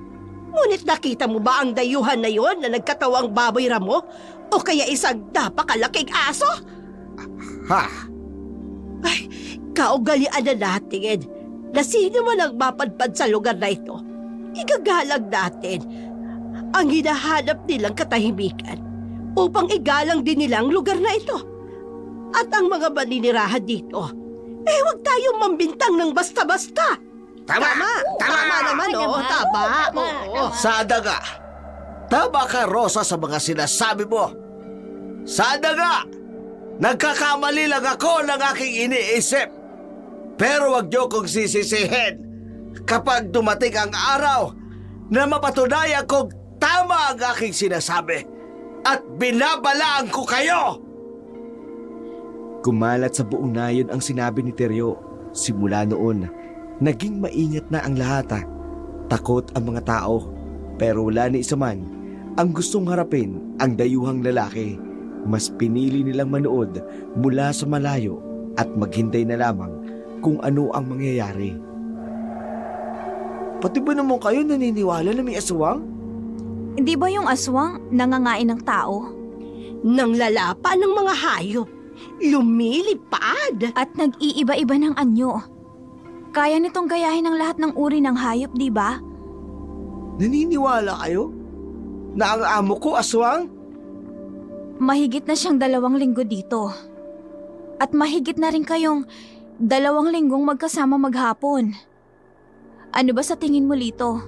Ngunit nakita mo ba ang dayuhan na yon na nagkatawang baboy ramo? O kaya isang napakalaking aso? Ha? Ay, kaugalian na natin na sino man ang mapadpad sa lugar na ito. Igagalang natin ang hinahanap nilang katahimikan upang igalang din nilang lugar na ito. At ang mga maninirahan dito, huwag tayong mambintang ng basta-basta. Tama naman, oo. Tama. Oo. Sada nga. Tama ka, Rosa, sa mga sinasabi mo. Sada nga. Nagkakamali lang ako ng aking iniisip. Pero wag niyo kong sisisihin kapag dumating ang araw na mapatunayan kong tama ang aking sinasabi at binabalaan ko kayo. Kumalat sa buong nayon ang sinabi ni Teryo. Simula noon, naging maingat na ang lahat. Takot ang mga tao, pero wala ni isa man ang gustong harapin ang dayuhang lalaki. Mas pinili nilang manood mula sa malayo at maghintay na lamang kung ano ang mangyayari. Pati ba naman kayo naniniwala na may aswang? Hindi ba yung aswang nangangain ng tao? Nang lalapa ng mga hayop, lumilipad. At nag-iiba-iba ng anyo. Kaya nitong gayahin ang lahat ng uri ng hayop, di ba? Naniniwala kayo na ang amo ko aswang? Mahigit na siyang 2 linggo dito. At mahigit na rin kayong 2 linggong magkasama maghapon. Ano ba sa tingin mo, Lito?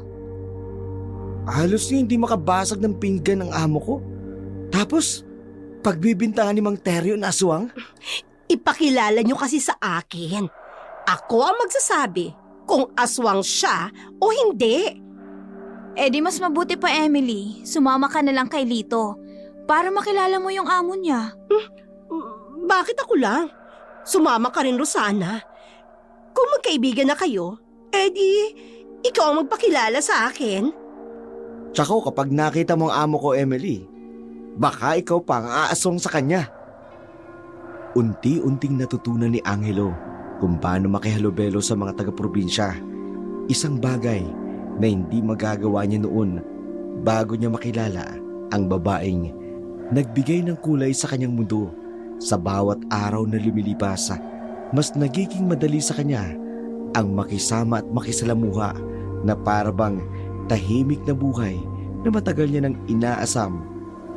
Halos hindi makabasag ng pinggan ang amo ko. Tapos, pagbibintangan ni Mang Teryo na aswang? Ipakilala niyo kasi sa akin. Ako ang magsasabi kung aswang siya o hindi. Eh di mas mabuti pa, Emily. Sumama ka na lang kay Lito para makilala mo yung amo niya. Bakit ako lang? Sumama ka rin, Rosana. Kung magkaibigan na kayo, di ikaw ang magpakilala sa akin. Tsaka kapag nakita mo ang amo ko, Emily, baka ikaw pa ang aaswang sa kanya. Unti-unting natutunan ni Angelo kung paano makihalubelo sa mga taga-probinsya. Isang bagay na hindi magagawa niya noon bago niya makilala ang babaeng nagbigay ng kulay sa kanyang mundo. Sa bawat araw na lumilipas, mas nagiging madali sa kanya ang makisama at makisalamuha na parabang tahimik na buhay na matagal niya nang inaasam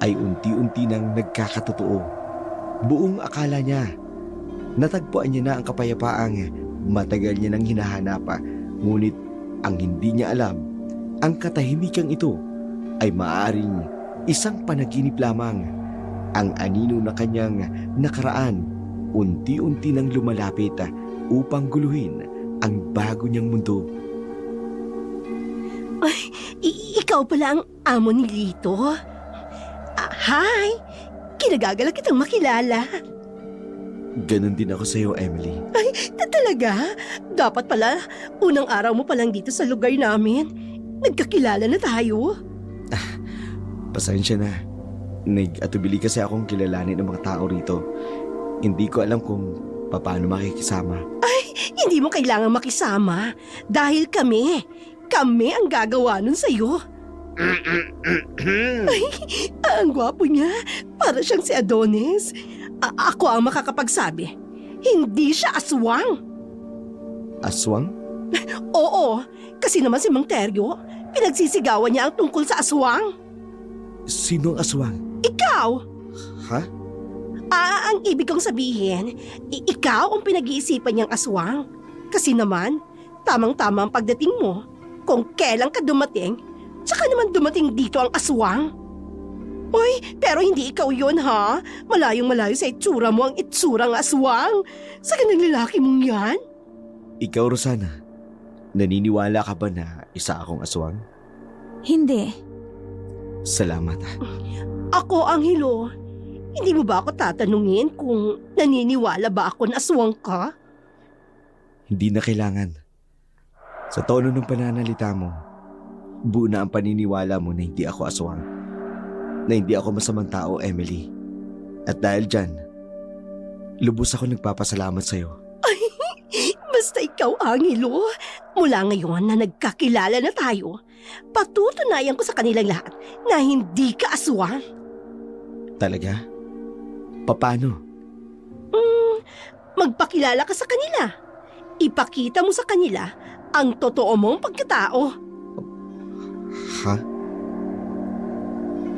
ay unti-unti nang nagkakatotoo. Buong akala niya, natagpuan niya na ang kapayapaang matagal niya nang hinahanap, ngunit ang hindi niya alam, ang katahimikang ito ay maaaring isang panaginip lamang. Ang anino na kanyang nakaraan unti-unti nang lumalapit upang guluhin ang bago niyang mundo. Ikaw pala ang amo ni Lito? Hi! Kinagagalak kitang makilala. Ganon din ako sa iyo, Emily. Talaga? Dapat pala, unang araw mo palang dito sa lugar namin. Nagkakilala na tayo. Pasensya na. Nag-atubili kasi akong kilalanin ng mga tao rito. Hindi ko alam kung paano makikisama. Hindi mo kailangang makisama. Dahil kami ang gagawa nun sa'yo. Ang gwapo niya. Para siyang si Adonis. Ako ang makakapagsabi. Hindi siya aswang. Aswang? Oo, kasi naman si Mang Teryo, pinagsisigawan niya ang tungkol sa aswang. Sino ang aswang? Ikaw! Ha? Ang ibig kong sabihin, ikaw ang pinag-iisipan niyang aswang. Kasi naman, tamang-tama ang pagdating mo. Kung kailan ka dumating, tsaka naman dumating dito ang aswang. Uy, pero hindi ikaw yun ha. Malayong-malayo sa itsura mo ang itsurang aswang. Sa ganang lalaki mong yan. Ikaw, Rosana, naniniwala ka ba na isa akong aswang? Hindi. Salamat. Ako, Angelo, hindi mo ba ako tatanungin kung naniniwala ba ako na aswang ka? Hindi na kailangan. Sa tono ng pananalita mo, buo na ang paniniwala mo na hindi ako aswang. Na hindi ako masamang tao, Emily. At dahil dyan, lubos ako nagpapasalamat sa'yo. Basta ikaw, Angelo, mula ngayon na nagkakilala na tayo, patutunayan ko sa kanilang lahat na hindi ka aswang. Talaga? Paano? Magpakilala ka sa kanila. Ipakita mo sa kanila ang totoo mong pagkatao. Ha?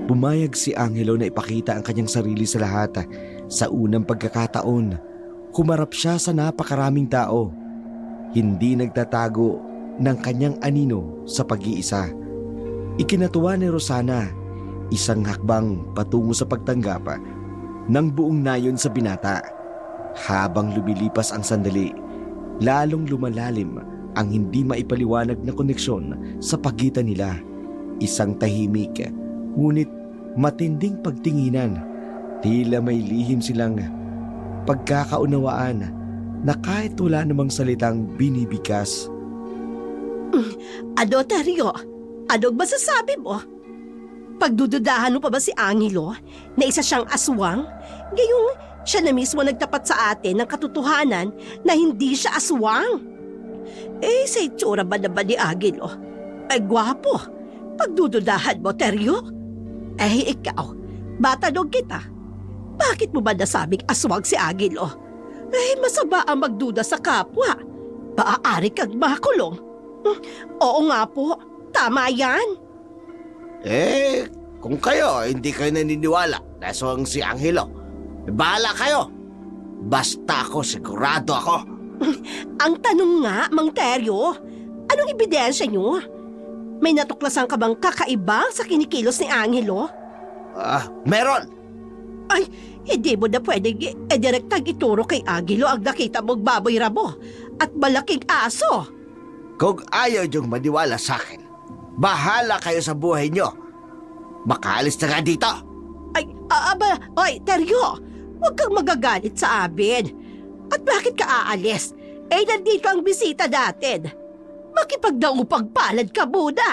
Bumayag si Angelo na ipakita ang kanyang sarili sa lahat. Sa unang pagkakataon, humarap siya sa napakaraming tao. Hindi nagtatago ng kanyang anino sa pag-iisa. Ikinatuwa ni Rosana, isang hakbang patungo sa pagtanggap ng buong nayon sa binata. Habang lumilipas ang sandali, lalong lumalalim ang hindi maipaliwanag na koneksyon sa pagitan nila. Isang tahimik, ngunit matinding pagtinginan. Tila may lihim silang pagkakaunawaan na kahit wala namang salitang binibigkas. Ado, Teryo, ano ba sasabi mo? Pagdududahan mo pa ba si Angelo na isa siyang aswang? Gayong siya na mismo nagtapat sa atin ng katotohanan na hindi siya aswang. Sa itsura ba naman ni Angelo? Ay gwapo. Pagdududahan mo, Teryo? Ikaw, batadog kita. Bakit mo ba nasabing aswang si Angelo? Masama ang magduda sa kapwa. Maaari kang makulong. Oo nga po, tama yan. Kung kayo hindi kayo naniniwala na aswang si Angelo, bahala kayo. Basta ako, sigurado ako. Ang tanong nga, Mang Teryo, anong ebidensya niyo? May natuklasan ka bang kakaiba sa kinikilos ni Angelo? Meron. Hindi mo na pwedeng direktang ituro kay Angelo ang nakita mong baboy rabo at malaking aso. Kung ayaw niyong maniwala sa akin, bahala kayo sa buhay niyo. Makaalis na nga dito. Teryo, huwag kang magagalit sa amin. At bakit ka aalis? Nandito ang bisita natin. Makipagdaupang palad ka muna.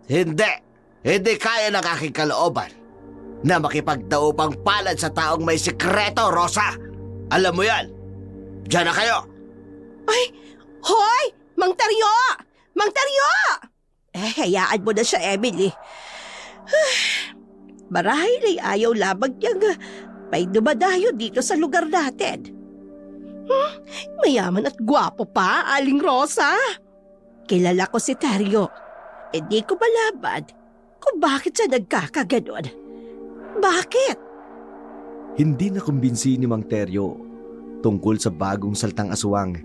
Hindi kaya ng aking kalooban na makipagdaupang palad sa taong may sikreto, Rosa. Alam mo yan. Diyan na kayo. Hoy! Mang Teryo! Mang Teryo! Hayaan mo na siya, Emily. Marahil ay ayaw lamang niyang may dumadayo dito sa lugar natin. Mayaman at gwapo pa, Aling Rosa. Kilala ko si Teryo. di ko malabad kung bakit siya nagkakaganon. Bakit? Hindi na kumbinsi ni Mang Teryo tungkol sa bagong saltang aswang.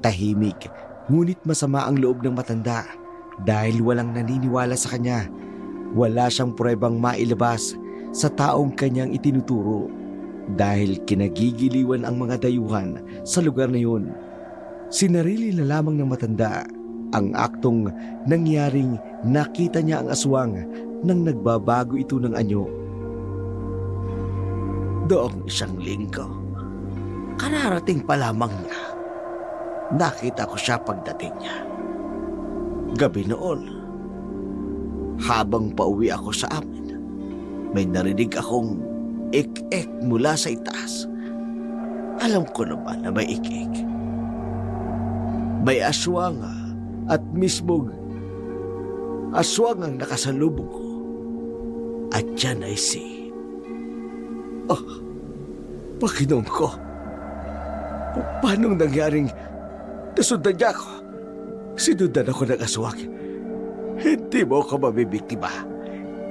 Tahimik, ngunit masama ang loob ng matanda dahil walang naniniwala sa kanya. Wala siyang pruebang mailabas sa taong kanyang itinuturo dahil kinagigiliwan ang mga dayuhan sa lugar na yun. Sinarili na lamang ng matanda ang aktong nangyaring nakita niya ang aswang nang nagbabago ito ng anyo. Doong isang linggo, kararating pa lamang niya. Nakita ko siya pagdating niya. Gabi noon, habang pauwi ako sa amin, may narinig akong ik-ik mula sa itaas. Alam ko naman na may ik-ik. May aswang at mismong aswang ang nakasalubong ko. At yan ay si... Oh, Panginoon ko. Paano nangyaring nasundan niya ako? Sinundan ako ng aswang. Hindi mo ako mabibiktima.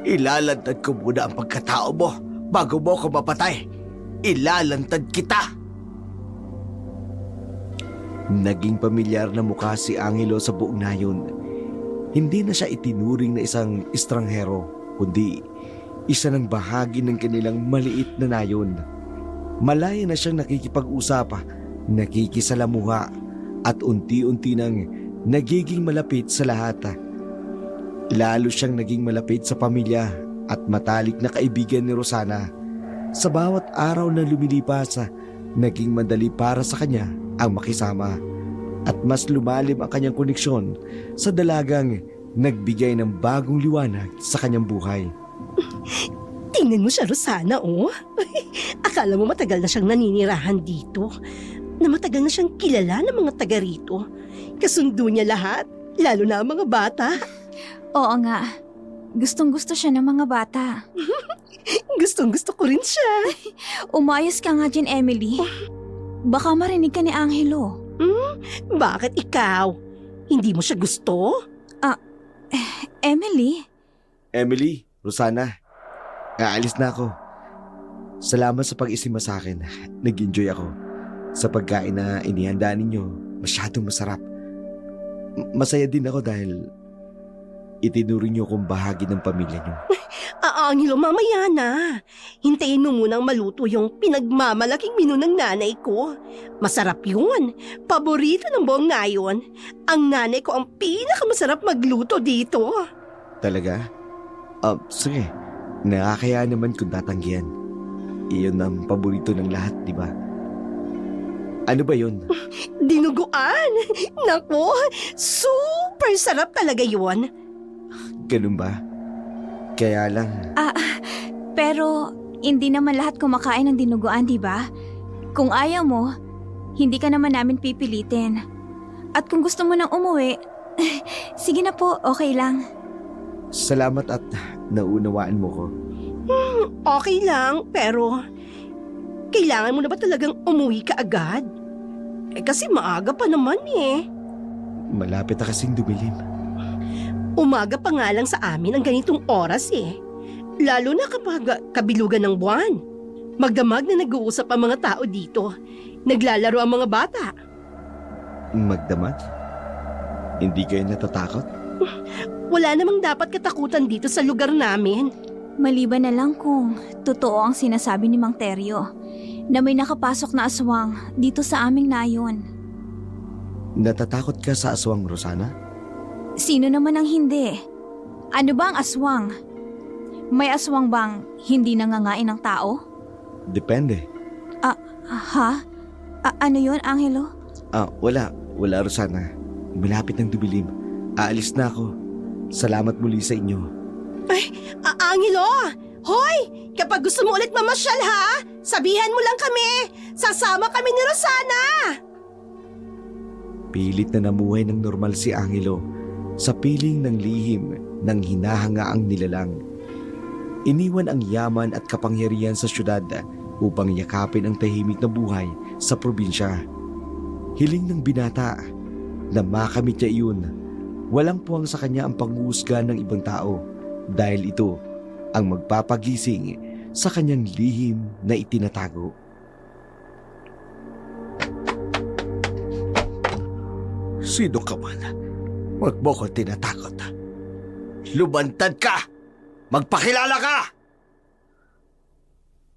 Ilalantad ko muna ang pagkatao mo bago mo ako mapatay. Ilalantad kita. Naging pamilyar na mukha si Angelo sa buong nayon. Hindi na siya itinuring na isang estranghero, kundi isa ng bahagi ng kanilang maliit na nayon. Malaya na siyang nakikipag-usap, nakikisalamuha, at unti-unti nang nagiging malapit sa lahat. Lalo siyang naging malapit sa pamilya at matalik na kaibigan ni Rosana. Sa bawat araw na lumilipas, naging madali para sa kanya ang makisama at mas lumalim ang kanyang koneksyon sa dalagang nagbigay ng bagong liwanag sa kanyang buhay. Tingnan mo siya, Rosana, oh. Akala mo matagal na siyang naninirahan dito. Na matagal na siyang kilala ng mga taga rito. Kasundo niya lahat, lalo na ang mga bata. Oo nga. Gustong-gusto siya ng mga bata. Gustong-gusto ko rin siya. Umayos ka nga dyan, Emily. Baka marinig ka ni Angelo. Bakit ikaw? Hindi mo siya gusto? Emily? Emily, Rosana, aalis na ako. Salamat sa pag-isima sa akin. Nag-enjoy ako. Sa pagkain na inihanda ninyo, masyadong masarap. Masaya din ako dahil itinuring niyo kong bahagi ng pamilya niyo. Angelo, mamaya na. Hintayin mo munang maluto yung pinagmamalaking menu ng nanay ko. Masarap yun. Paborito ng buong nayon. Ang nanay ko ang pinakamasarap magluto dito. Talaga? Sige. Nakakaya naman kung tatanggihan. Iyon ang paborito ng lahat, di ba? Ano ba yun? Dinuguan. Naku, super sarap talaga yun. Ganun ba? Kaya lang, Pero hindi naman lahat kumakain ng dinuguan, di ba? Kung ayaw mo, hindi ka naman namin pipilitin. At kung gusto mo nang umuwi, sige na po, okay lang. salamat at naunawaan mo ko. Okay lang, pero kailangan mo na ba talagang umuwi ka agad? Kasi maaga pa naman eh. Malapit na kasing dumilim. Umaga pa nga lang sa amin ang ganitong oras eh. Lalo na kapag kabilugan ng buwan. Magdamag na nag-uusap ang mga tao dito. Naglalaro ang mga bata. Magdamag? Hindi kayo natatakot? Wala namang dapat katakutan dito sa lugar namin. Maliban na lang kung totoo ang sinasabi ni Mang Teryo na may nakapasok na aswang dito sa aming nayon. Natatakot ka sa aswang, Rosana? Sino naman ang hindi? Ano ba ang aswang? May aswang bang hindi nangangain ng tao? Depende. Ha? Ano yun, Angelo? Wala, Rosana. Malapit ng dumilim. Aalis na ako. Salamat muli sa inyo. Angelo! Hoy! Kapag gusto mo ulit mamasyal ha, sabihan mo lang kami. Sasama kami ni Rosana. Pilit na namuhay ng normal si Angelo sa piling ng lihim ng hinahangaang nilalang. Iniwan ang yaman at kapangyarihan sa syudad upang yakapin ang tahimik na buhay sa probinsya. Hiling ng binata na makamit niya iyon Walang puwang sa kanya ang panghuhusga ng ibang tao dahil ito ang magpapagising sa kanyang lihim na itinatago. Sino ka man? Huwag mo ko tinatakot. Lumantad ka! Magpakilala ka!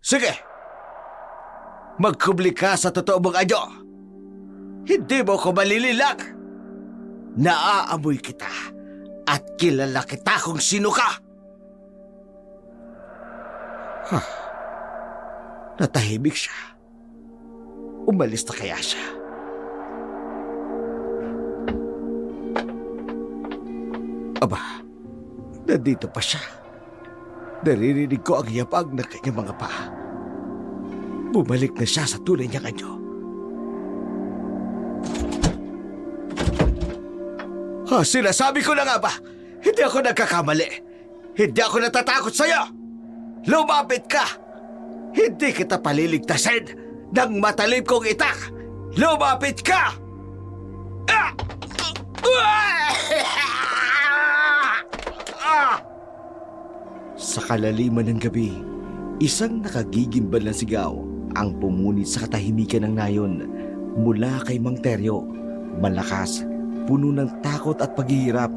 Sige! Magkubli ka sa totoo mong anyo. Hindi mo ko malililang. Naaamoy kita at kilala kita kung sino ka. Natahimik siya. Umalis na kaya siya? Aba, nandito pa siya. Naririnig ko ang yabag ng kanyang mga paa. Bumalik na siya sa tunay niyang anyo. Sinasabi ko na nga ba? Hindi ako nagkakamali. Hindi ako natatakot sa'yo. Lumapit ka. Hindi kita paliligtasin ng matalim kong itak. Lumapit ka! Ah! Sa kalaliman ng gabi, isang nakagigimbal na sigaw ang pumunit sa katahimikan ng nayon mula kay Mang Teryo. Malakas, puno ng takot at paghihirap.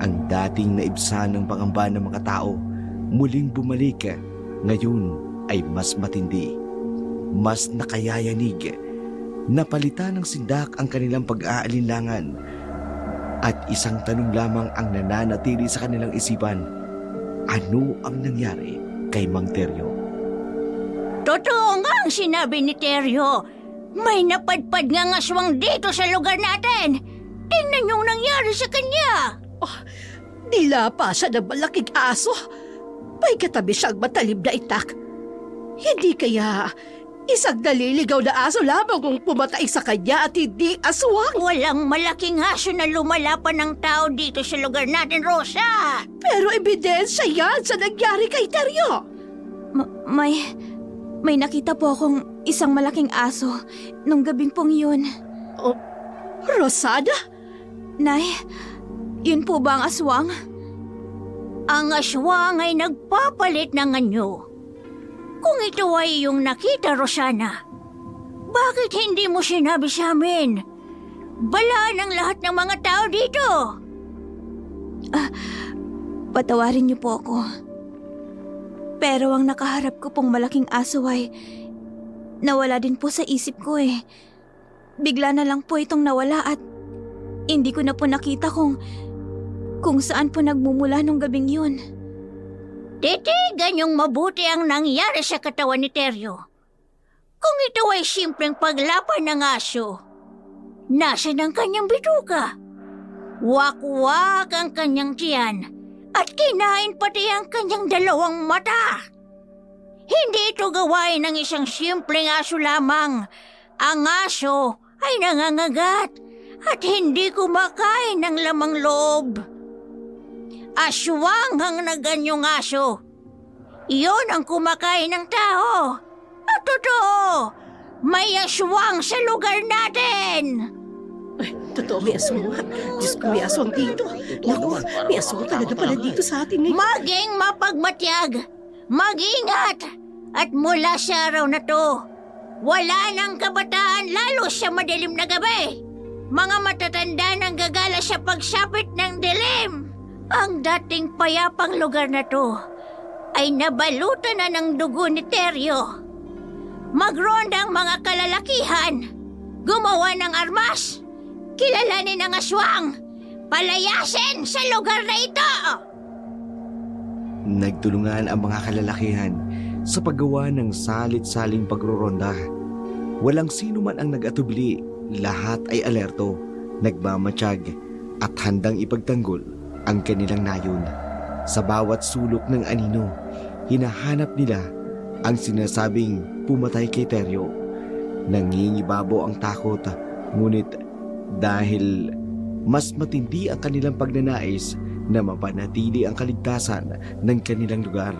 Ang dating naibsan ng pangamba ng mga tao muling bumalik. Ngayon ay mas matindi, mas nakayayanig. Napalitan ng sindak ang kanilang pag-aalinlangan at isang tanong lamang ang nananatili sa kanilang isipan. Ano ang nangyari kay Mang Teryo? Totoo nga ang sinabi ni Teryo. May napadpad nga aswang dito sa lugar natin. Tingnan yung nangyari sa kanya. Dila pa siya ng malaking aso. May katabi siyang matalib na itak. Hindi kaya isang naliligaw na aso lamang kung pumatay sa kanya at hindi aswang. Walang malaking aso na lumalapan ng tao dito sa lugar natin, Rosa. Pero ebidensya yan sa nangyari kay Teryo. May nakita po akong isang malaking aso nung gabing pong yun. Rosana? Nay, yun po ba ang aswang? Ang aswang ay nagpapalit ng anyo. Kung ito ay yung nakita, Rosana, bakit hindi mo sinabi sa amin? Balaan ang lahat ng mga tao dito. Patawarin niyo po ako. Pero ang nakaharap ko pong malaking aso ay nawala din po sa isip ko eh. Bigla na lang po itong nawala at hindi ko na po nakita kung saan po nagmumula nung gabing yun. Titigan yung mabuti ang nangyari sa katawan ni Teryo. Kung ito ay simpleng paglapan ng aso, nasa ng kanyang bituka? Wakwak ang kanyang tiyan at kinain pati ang kanyang dalawang mata. Hindi ito gawain ng isang simpleng aso lamang. Ang aso ay nangangagat at hindi kumakain ng lamang loob. Aswang ang naganyong aso. Iyon ang kumakain ng tao. At totoo, may aswang sa lugar natin. Ay, totoo, may aswang nga. Diyos ko, may aswang dito. Naku, may aswang talaga pala dito sa atin ngayon. Maging mapagmatyag, mag-ingat, at mula sa araw na to, wala ng kabataan lalo sa madilim na gabi. Mga matatanda nang gagala sa pagsapit ng dilim. Ang dating payapang lugar na to ay nabalutan na ng dugo ni Teryo. Magronda ang mga kalalakihan, gumawa ng armas, kilalanin ang aswang, palayasin sa lugar na ito. Nagtulungan ang mga kalalakihan sa paggawa ng salit-saling pagroronda. Walang sino man ang nag-atubili, lahat ay alerto, nagmamatsyag at handang ipagtanggol ang kanilang nayon. Sa bawat sulok ng anino, hinahanap nila ang sinasabing pumatay kay Teryo. Nangingibabo ang takot, ngunit dahil mas matindi ang kanilang pagnanais na mapanatili ang kaligtasan ng kanilang lugar.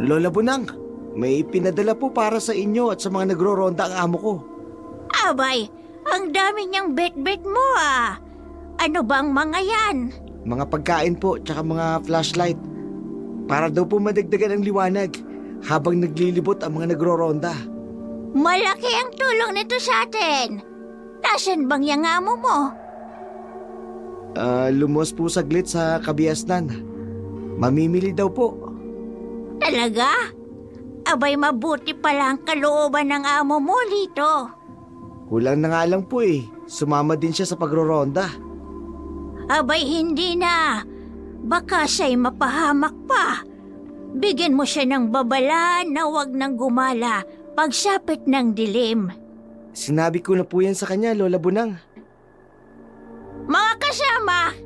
Lola Bunang, may pinadala po para sa inyo at sa mga nagro-ronda ang amo ko. Abay, ang dami niyang bet-bet mo ah. Ano bang mga yan? Mga pagkain po, tsaka mga flashlight. Para daw po madagdagan ang liwanag habang naglilibot ang mga nagro-ronda. Malaki ang tulong nito sa atin. Nasaan bang yung amo mo? Lumos po saglit sa kabiasnan. Mamimili daw po. Talaga? Abay, mabuti pala ang kalooban ng amo mo, Lito. Kulang na nga lang po eh. Sumama din siya sa pagro-ronda. Abay, hindi na. Baka siya'y mapahamak pa. Bigyan mo siya ng babala na wag nang gumala pagsapit ng dilim. Sinabi ko na po yan sa kanya, Lola Bunang. Mga kasama,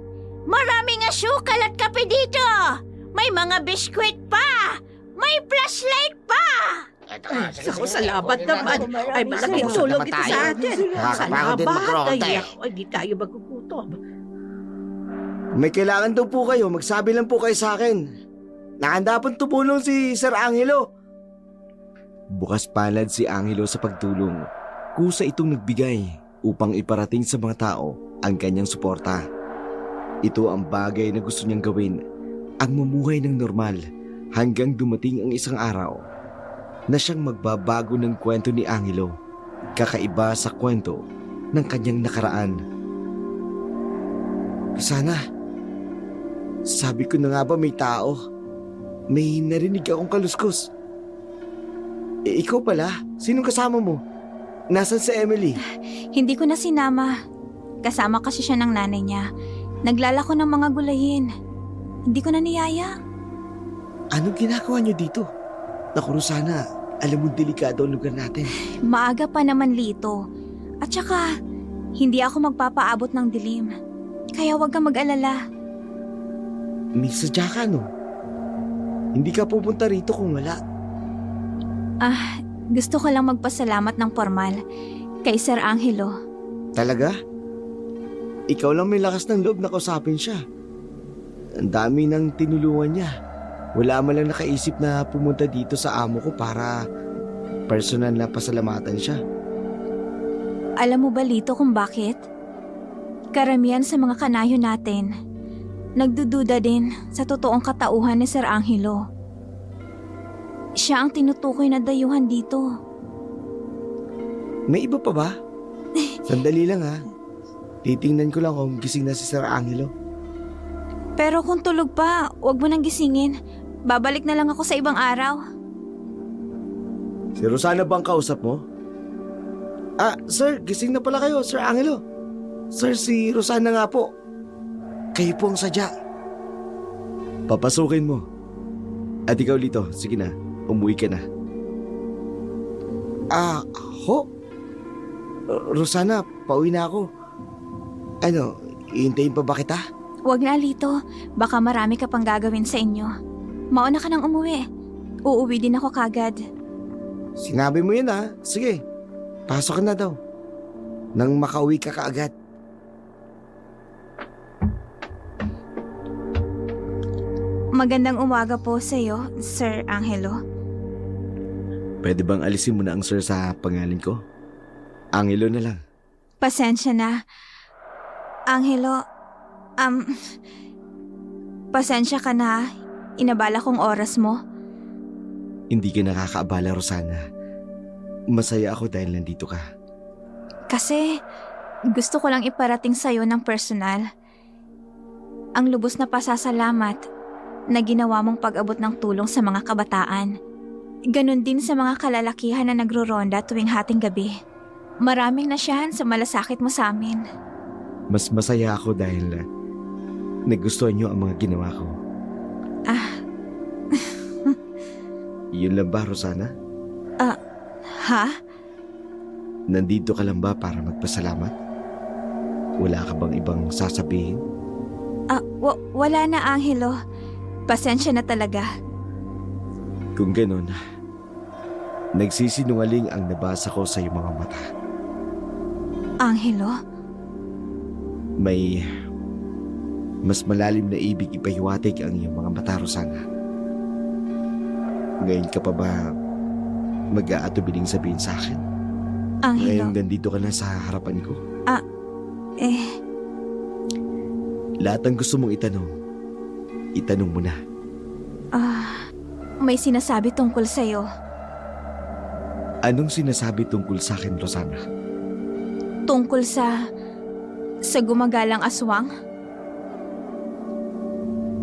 maraming asukal at kape dito. May mga biskwit pa. May flashlight pa. Ako, salamat naman. Ay, malaking tulong ito sa atin. Nakakapagod din mag-ronda eh. Ay, di tayo magugutom. May kailangan daw po kayo, magsabi lang po kayo sa akin. Nakahanda pong tumulong si Sir Angelo. Bukas palad si Angelo sa pagtulong. Kusa itong nagbigay upang iparating sa mga tao ang kanyang suporta. Ito ang bagay na gusto niyang gawin, ang mamuhay ng normal hanggang dumating ang isang araw na siyang magbabago ng kwento ni Angelo, kakaiba sa kwento ng kanyang nakaraan. Sana, sabi ko na nga ba may tao? May narinig akong kaluskos. Ikaw pala? Sinong kasama mo? Nasaan si Emily? Hindi ko na sinama. Kasama kasi siya ng nanay niya. Naglalako ng mga gulayin. Hindi ko na niyaya. Anong ginagawa niyo dito? Naku, Rosana, alam mo delikado ang lugar natin. Maaga pa naman, Lito. At saka, hindi ako magpapaabot ng dilim. Kaya huwag kang mag-alala. May sadya ka, no? Hindi ka pupunta rito kung wala. Gusto ko lang magpasalamat ng formal kay Sir Angelo. Talaga? Ikaw lang may lakas ng loob na kausapin siya. Ang dami ng tinulungan niya. Wala man lang nakaisip na pumunta dito sa amo ko para personal na pasalamatan siya. Alam mo ba, Lito, kung bakit? Karamihan sa mga kanayo natin, nagdududa din sa totoong katauhan ni Sir Angelo. Siya ang tinutukoy na dayuhan dito. May iba pa ba? Sandali lang ha. Titingnan ko lang kung gising na si Sir Angelo. Pero kung tulog pa, huwag mo nang gisingin. Babalik na lang ako sa ibang araw. Si Rosana bang kausap mo? Sir, gising na pala kayo, Sir Angelo. Sir, si Rosana nga po. Kayo po ang sadya. Papasukin mo. At ikaw, Lito, sige na, umuwi ka na. Rosana, pauwi na ako. Ano, iintayin pa ba kita? Huwag na, Lito. Baka marami ka pang gagawin sa inyo. Mauna ka nang umuwi. Uuwi din ako kagad. Sinabi mo yun ha. Sige, pasok ka na daw. Nang makauwi ka kaagad. Magandang umaga po sa iyo, Sir Angelo. Pwede bang alisin mo na ang sir sa pangalan ko? Angelo na lang. Pasensya na. Angelo, pasensya ka na. Inabala kong oras mo. Hindi ka nakakaabala, Rosana. Masaya ako dahil nandito ka. Kasi gusto ko lang iparating sa'yo ng personal. Ang lubos na pasasalamat na ginawa mong pag-abot ng tulong sa mga kabataan. Ganon din sa mga kalalakihan na nagro-ronda tuwing hating gabi. Maraming nasyahan sa malasakit mo sa amin. Mas masaya ako dahil nagustuhan niyo ang mga ginawa ko. Yun lang ba, Rosana? Ha? Nandito ka lang ba para magpasalamat? Wala ka bang ibang sasabihin? Wala na, Angelo. Pasensya na talaga. Kung ganun, nagsisinungaling ang nabasa ko sa iyong mga mata. Angelo? May mas malalim na ibig ipahiwatig ang iyong mga mata, Rosana. Ngayon ka pa ba mag-aatubiling sabihin sa akin? Angelo? Ngayong nandito ka na sa harapan ko? Lahat ng gusto mong itanong mo na. May sinasabi tungkol sa'yo. Anong sinasabi tungkol sa akin, Rosana? Tungkol sa gumagalang aswang?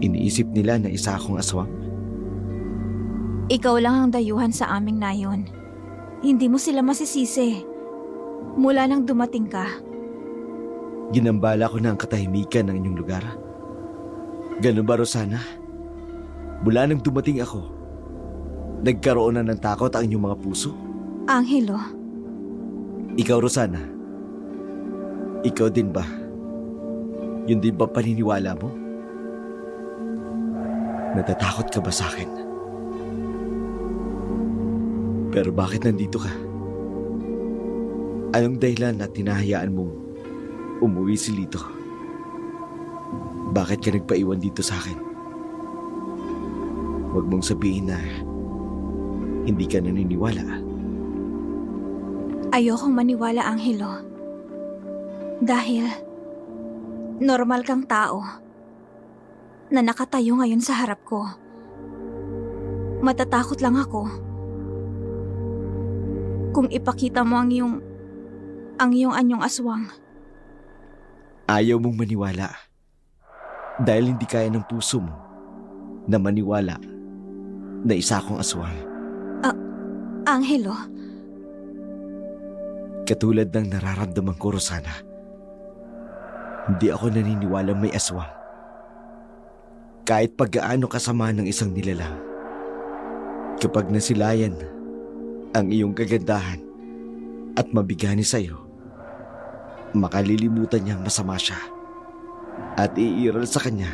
Iniisip nila na isa akong aswang? Ikaw lang ang dayuhan sa aming nayon. Hindi mo sila masisisi. Mula nang dumating ka, Ginambala ko na ang katahimikan ng inyong lugar. Ganun ba, Rosana? Mula nang dumating ako, nagkaroon na ng takot ang inyong mga puso? Angelo, Ikaw, Rosana, ikaw din ba? Yun din ba paniniwala mo? Natatakot ka ba sa akin? Pero bakit nandito ka? Anong dahilan na tinahayaan mong umuwi si Lito? Bakit ka nagpaiwan dito sa akin? Huwag mong sabihin na hindi ka naniniwala. ayokong maniwala, Angelo. Dahil normal kang tao na nakatayo ngayon sa harap ko. Matatakot lang ako kung ipakita mo ang iyong anyong aswang. Ayaw mong maniwala dahil hindi kaya ng puso mo na maniwala na isa akong aswang. Angelo, Katulad ng nararamdaman ko, Rosana, hindi ako naniniwala may aswang. Kahit paggaano kasama ng isang nilalang, kapag nasilayan ang iyong kagandahan at mabigani sa'yo, makalilimutan niyang masama siya at iiral sa kanya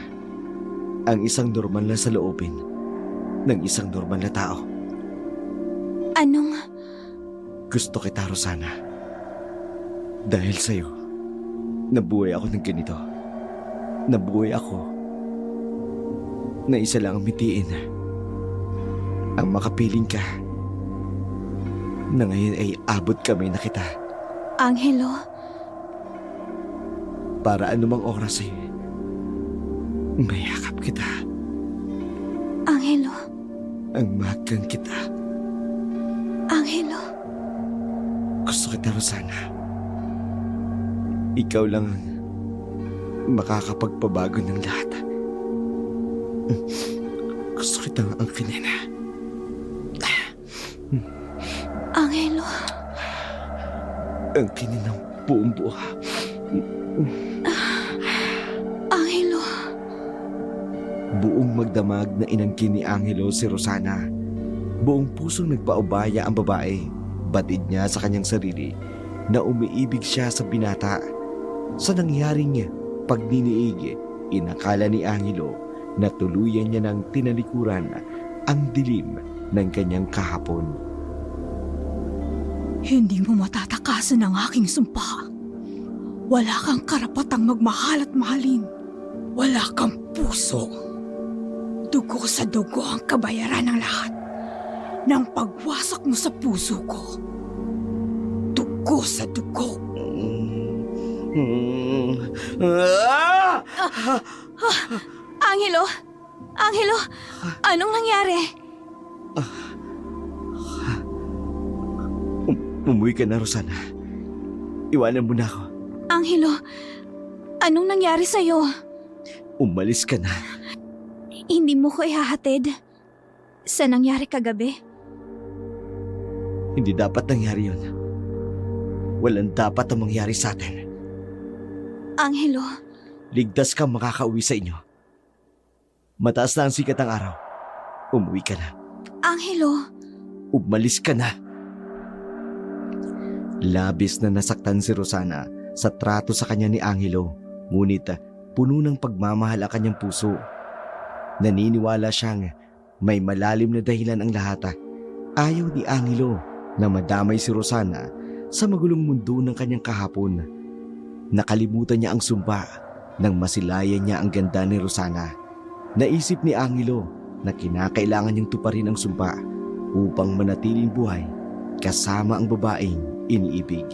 ang isang normal na saloobin ng isang normal na tao. anong... Gusto kita, Rosana. Dahil sa'yo, nabuhay ako ng ganito. Nabuhay ako na isa lang ang mitiin. Ang makapiling ka na ngayon ay abot kamay na kita. Angelo, Para anumang oras ay mayakap kita. Angelo, Ang magang kita. Angelo. Gusto kita, Rosana. Ikaw lang ang makakapagpabago ng lahat. Gusto kitang angkinin. Angelo, Angkinin ng buong buha. Angelo. Buong magdamag na inangkin ni Angelo si Rosana. Buong pusong nagpaubaya ang babae. Batid niya sa kanyang sarili na umiibig siya sa binata. Sa nangyaring pagniniig, inakala ni Angelo na tuluyan niya ng tinalikuran ang dilim ng kanyang kahapon. Hindi mo matatakasan ang aking sumpa. Wala kang karapatang magmahal at mahalin. Wala kang puso. Dugo sa dugo ang kabayaran ng lahat ng pagwasak mo sa puso ko. Dugo sa dugo. Angelo! Angelo! Anong nangyari? Umuwi ka na, Rosana. Iwanan mo na ako. Angelo, anong nangyari sa'yo? Umalis ka na. Hindi mo ko ihahatid sa nangyari kagabi? Hindi dapat nangyari yun. Walang dapat ang mangyari sa atin. Angelo, Ligtas kang makakauwi sa inyo. Mataas na ang sikat ng araw. Umuwi ka na. Angelo, Umalis ka na. Labis na nasaktan si Rosana sa trato sa kanya ni Angelo. Ngunit puno ng pagmamahal ang kanyang puso. Naniniwala siyang may malalim na dahilan ang lahat. Ayaw ni Angelo na madamay si Rosana sa magulong mundo ng kanyang kahapon. Nakalimutan niya ang sumpa nang masilayan niya ang ganda ni Rosana. Naisip ni Angelo na kinakailangan niyang tuparin ang sumpa upang manatiling buhay kasama ang babaeng iniibig.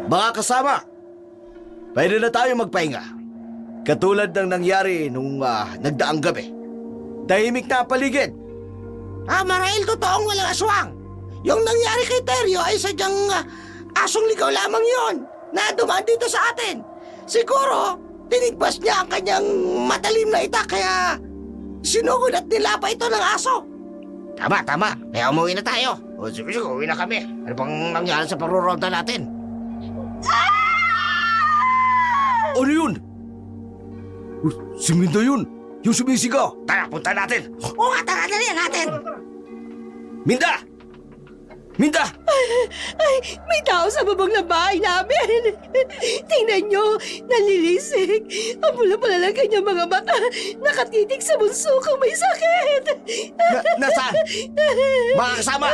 Mga kasama, Pwede na tayo magpahinga. Katulad ng nangyari nung nagdaang gabi. Tahimik na ang paligid. Marahil totoong walang aswang. Yung nangyari kay Teryo ay sadyang asong ligaw lamang yon na dumaan dito sa atin. Siguro, tinigbas niya ang kanyang matalim na itak kaya sinugod at nilapa ito ng aso. Tama. Kaya umuwi na tayo. O sige, uwi na kami. Ano bang nangyari sa pagruronda natin? Ano yun? Si Minda yun. Yung sumisigaw. Tara, punta natin. Oo nga, tara, dali natin. Minda! Minda! Ay, may tao sa bubong ng bahay namin. Tingnan nyo, nalilisik. Ang pula-pula lang kanyang mga mata. Nakatitig sa bunso kung may sakit. Nasaan? Mga kasama,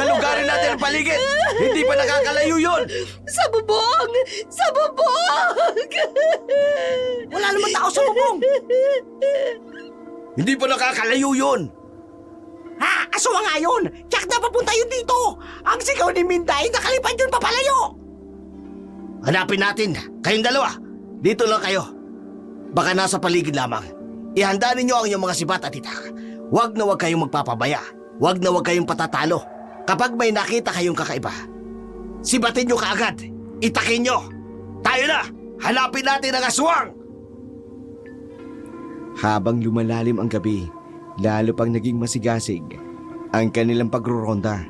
galugarin natin ang paligid. Hindi pa nakakalayo yun. Sa bubong! Sa bubong! Wala naman tao sa bubong. Hindi pa nakakalayo yun. Aswang nga yun. Tiyak na papunta yun dito. Ang sigaw ni Minda ay nakalipad yun papalayo. Hanapin natin. Kayong dalawa. Dito lang kayo. Baka nasa paligid lamang. Ihanda ninyo ang inyong mga sibat at itak. Huwag na huwag kayong magpapabaya. Huwag na huwag kayong patatalo. Kapag may nakita kayong kakaiba, sibatin nyo kaagad. Itakin nyo. Tayo na. Hanapin natin ang aswang. Habang lumalalim ang gabi, lalo pang naging masigasig ang kanilang pagruronda.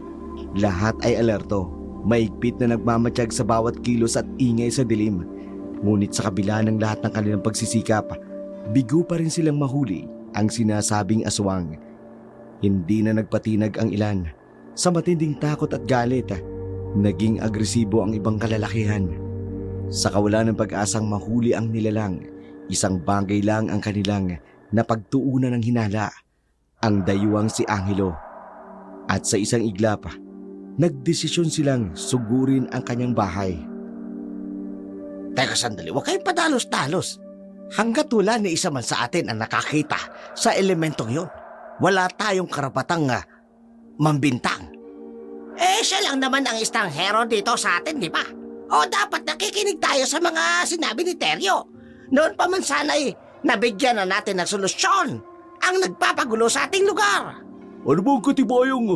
Lahat ay alerto, maigpit na nagmamatsyag sa bawat kilos at ingay sa dilim. Ngunit sa kabila ng lahat ng kanilang pagsisikap, bigo pa rin silang mahuli ang sinasabing aswang. Hindi na nagpatinag ang ilan. Sa matinding takot at galit, naging agresibo ang ibang kalalakihan. Sa kawalan ng pag-asang mahuli ang nilalang, isang bagay lang ang kanilang napagtuunan ng hinala, ang dayuang si Angelo. At sa isang iglap, nagdesisyon silang sugurin ang kanyang bahay. Teka sandali, huwag kayong padalos-talos. Hanggat wala ni isa man sa atin ang nakakita sa elementong yon, wala tayong karapatang mambintang. Siya lang naman ang istanghero dito sa atin, di ba? O dapat nakikinig tayo sa mga sinabi ni Teryo. Noon pa man sana'y nabigyan na natin ng solusyon ang nagpapagulo sa ating lugar. Ano ba ang katibayang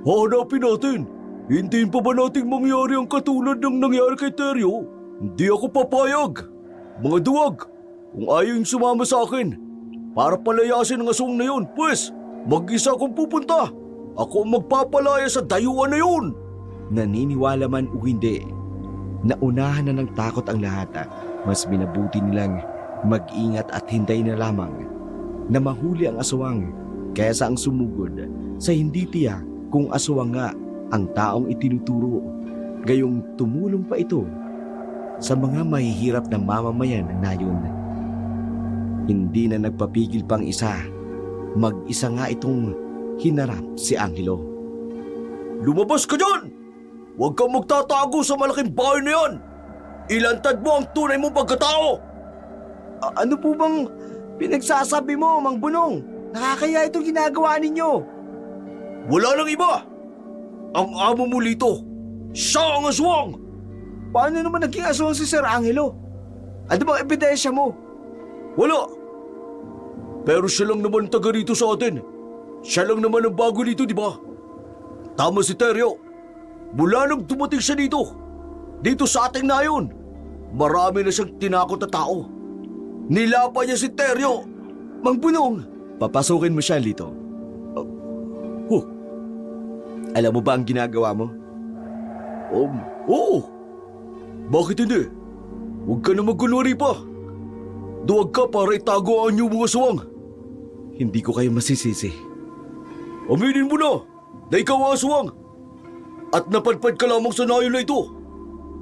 hahanapin natin? Hintayin pa ba nating mangyari ang katulad ng nangyari kay Teryo? Hindi ako papayag. Mga duwag, kung ayaw yung sumama sa akin, para palayasin ang aswang na yun, pues, mag-isa akong pupunta. Ako ang magpapalaya sa dayuan na yun. Naniniwala man o hindi, naunahan na ng takot ang lahat. Mas minabuti nilang mag-ingat at hintay na lamang na mahuli ang aswang kaysa ang sumugod sa hindi tiyak kung aswang nga ang taong itinuturo. Gayong tumulong pa ito sa mga mahihirap na mamamayan na yun. Hindi na nagpapigil pang isa. Mag-isa nga itong hinarap si Angelo. Lumabas ka dyan! Huwag kang magtatago sa malaking bahay na yan! Ilantad mo ang tunay mong pagkatao! Ano po bang pinagsasabi mo, Mang Bunong? Nakakaya itong ginagawa ninyo. Wala nang iba! Ang amo mo lito, siya ang aswang! Paano naman naging aswang si Sir Angelo? Ano bang ebidensya mo? Wala! Pero siya lang naman taga rito sa atin. Siya lang naman ang bago dito, di ba? Tama si Teryo. Mula nang dumating siya dito sa ating nayon, marami na siyang tinakot na tao. Nilapa niya si Teryo. Mang Bunong, Papasukin mo siya, Lito. Alam mo ba ang ginagawa mo? Oo. Bakit hindi? Huwag ka na magkunwari pa. Duwag ka para itago ang iyong mga aswang. Hindi ko kayo masisisi. Aminin mo na ikaw ang aswang. At napadpad ka lamang sa nayon na ito.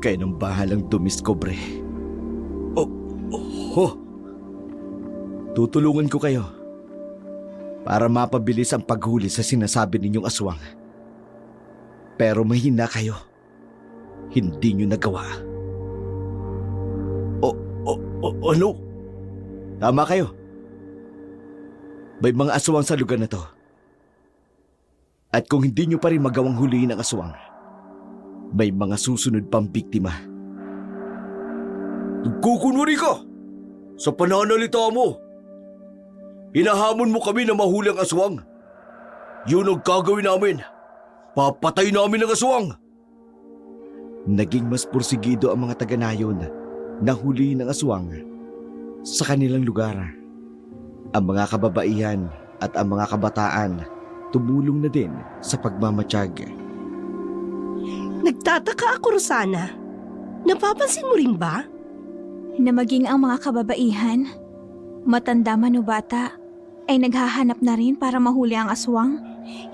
Kayo nang bahalang dumiskobre. Tutulungan ko kayo para mapabilis ang paghuli sa sinasabi ninyong aswang. Pero mahina kayo. Hindi nyo nagawa. Ano? Tama kayo. May mga aswang sa lugar na to. At kung hindi nyo pa rin magawang huliin ang aswang, may mga susunod pang biktima. Nagkukunwari ka sa pananalita mo. Hinahamon mo kami na mahuli ang aswang. Yun ang gagawin namin. Papatay namin ang aswang. Naging mas pursigido ang mga taga-nayon na huli ng aswang sa kanilang lugar. Ang mga kababaihan at ang mga kabataan tumulong na din sa pagmamatsyag. Nagtataka ako, Rosana. Napapansin mo rin ba? Na maging ang mga kababaihan, matanda man o bata, ay naghahanap na rin para mahuli ang aswang?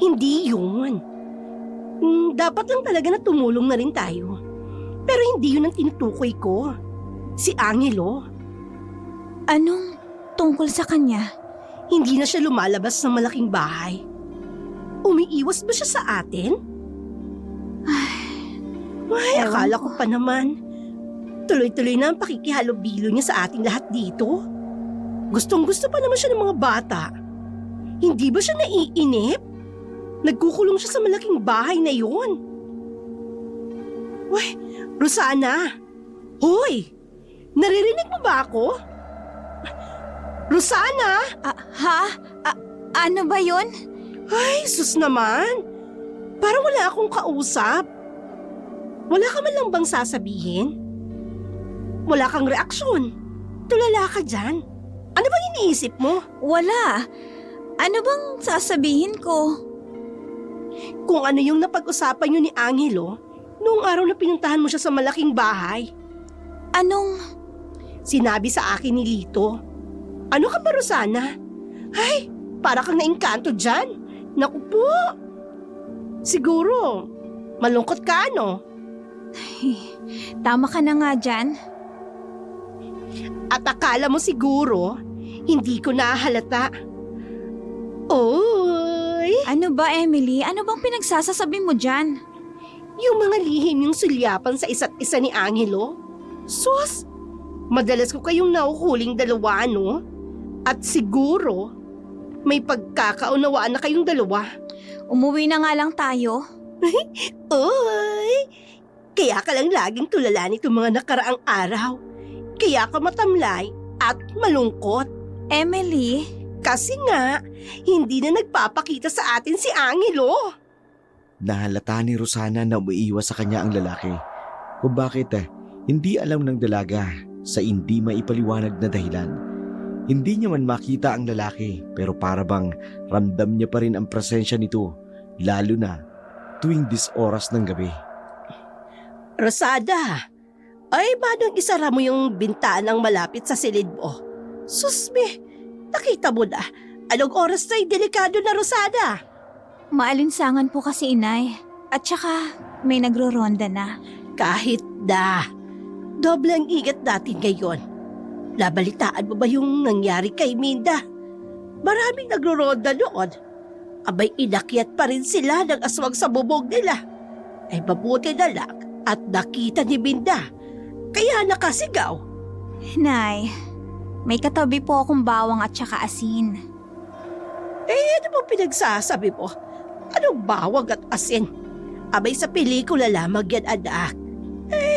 Hindi yun. Dapat lang talaga na tumulong na rin tayo. Pero hindi yun ang tinutukoy ko. Si Angelo. Anong tungkol sa kanya? Hindi na siya lumalabas ng malaking bahay. Umiiwas ba siya sa atin? Ay, Ewan akala ko. ko pa naman. Tuloy-tuloy na ang pakikihalubilo niya sa ating lahat dito. Gustong-gusto pa naman siya ng mga bata. Hindi ba siya naiinip? Nagkukulong siya sa malaking bahay na yun. Uy, Rosana! Hoy! Naririnig mo ba ako? Rosana! Ano ba yun? Ay, sus naman! Parang wala akong kausap. Wala ka man lang bang sasabihin? Wala kang reaksyon. Tulala ka dyan. Ano bang iniisip mo? Wala. Ano bang sasabihin ko? Kung ano yung napag-usapan nyo ni Angelo noong araw na pinuntahan mo siya sa malaking bahay. Anong... Sinabi sa akin ni Lito. Ano ka ba, Rosana? Ay, para kang naingkanto dyan. Naku po. Siguro, malungkot ka, no? Tama ka na nga dyan. At akala mo siguro, hindi ko nahalata. Oy! Ano ba, Emily? Ano bang pinagsasasabi mo dyan? Yung mga lihim yung sulyapan sa isa't isa ni Angelo. Sus! Madalas ko kayong nahuhuling dalawa, no? At siguro, may pagkakaunawaan na kayong dalawa. Umuwi na nga lang tayo. Oy! Kaya ka lang laging tulala nitong mga nakaraang araw. Kaya ka matamlay at malungkot. Emily, Kasi nga, hindi na nagpapakita sa atin si Angelo. Nahalata ni Rosana na umiiwas sa kanya ang lalaki. Kung bakit hindi alam ng dalaga sa hindi maipaliwanag na dahilan. Hindi niya man makita ang lalaki pero para bang ramdam niya pa rin ang presensya nito, lalo na tuwing oras ng gabi. Rosada, ay badong isara mo yung bintanang malapit sa silid mo. Susme, nakita mo na. Anong oras na'y delikado na, Rosada? maalinsangan po kasi inay. At saka may nagro-ronda na. Kahit na, doble ang ingat natin ngayon. Nabalitaan mo ba yung nangyari kay Minda? Maraming nagro-ronda noon. Abay inakyat pa rin sila ng aswang sa bubong nila. Ay mabuti na lang at nakita ni Minda. Kaya nakasigaw. Nay, may katabi po akong bawang at saka asin. Ano ba pinagsasabi mo? Anong bawag at asin? Abay sa pelikula lamang yan, anak.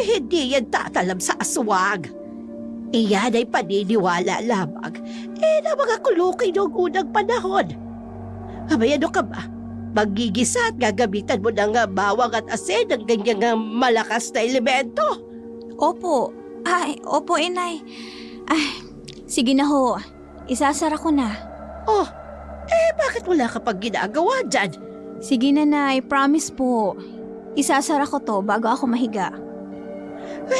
Hindi yan tatalam sa aswang. Iyan ay paniniwala lamang. Na mga kulukoy noong unang panahon. Abay ano ka ba? Magigisa at gagamitan mo ng bawang at asin ng ganyang malakas na elemento. Opo. Ay, opo inay. Ay, sige na ho. Isasara ko na. Oh, bakit wala ka pang ginagawa dyan? Sige na nay, promise po. Isasara ko to bago ako mahiga.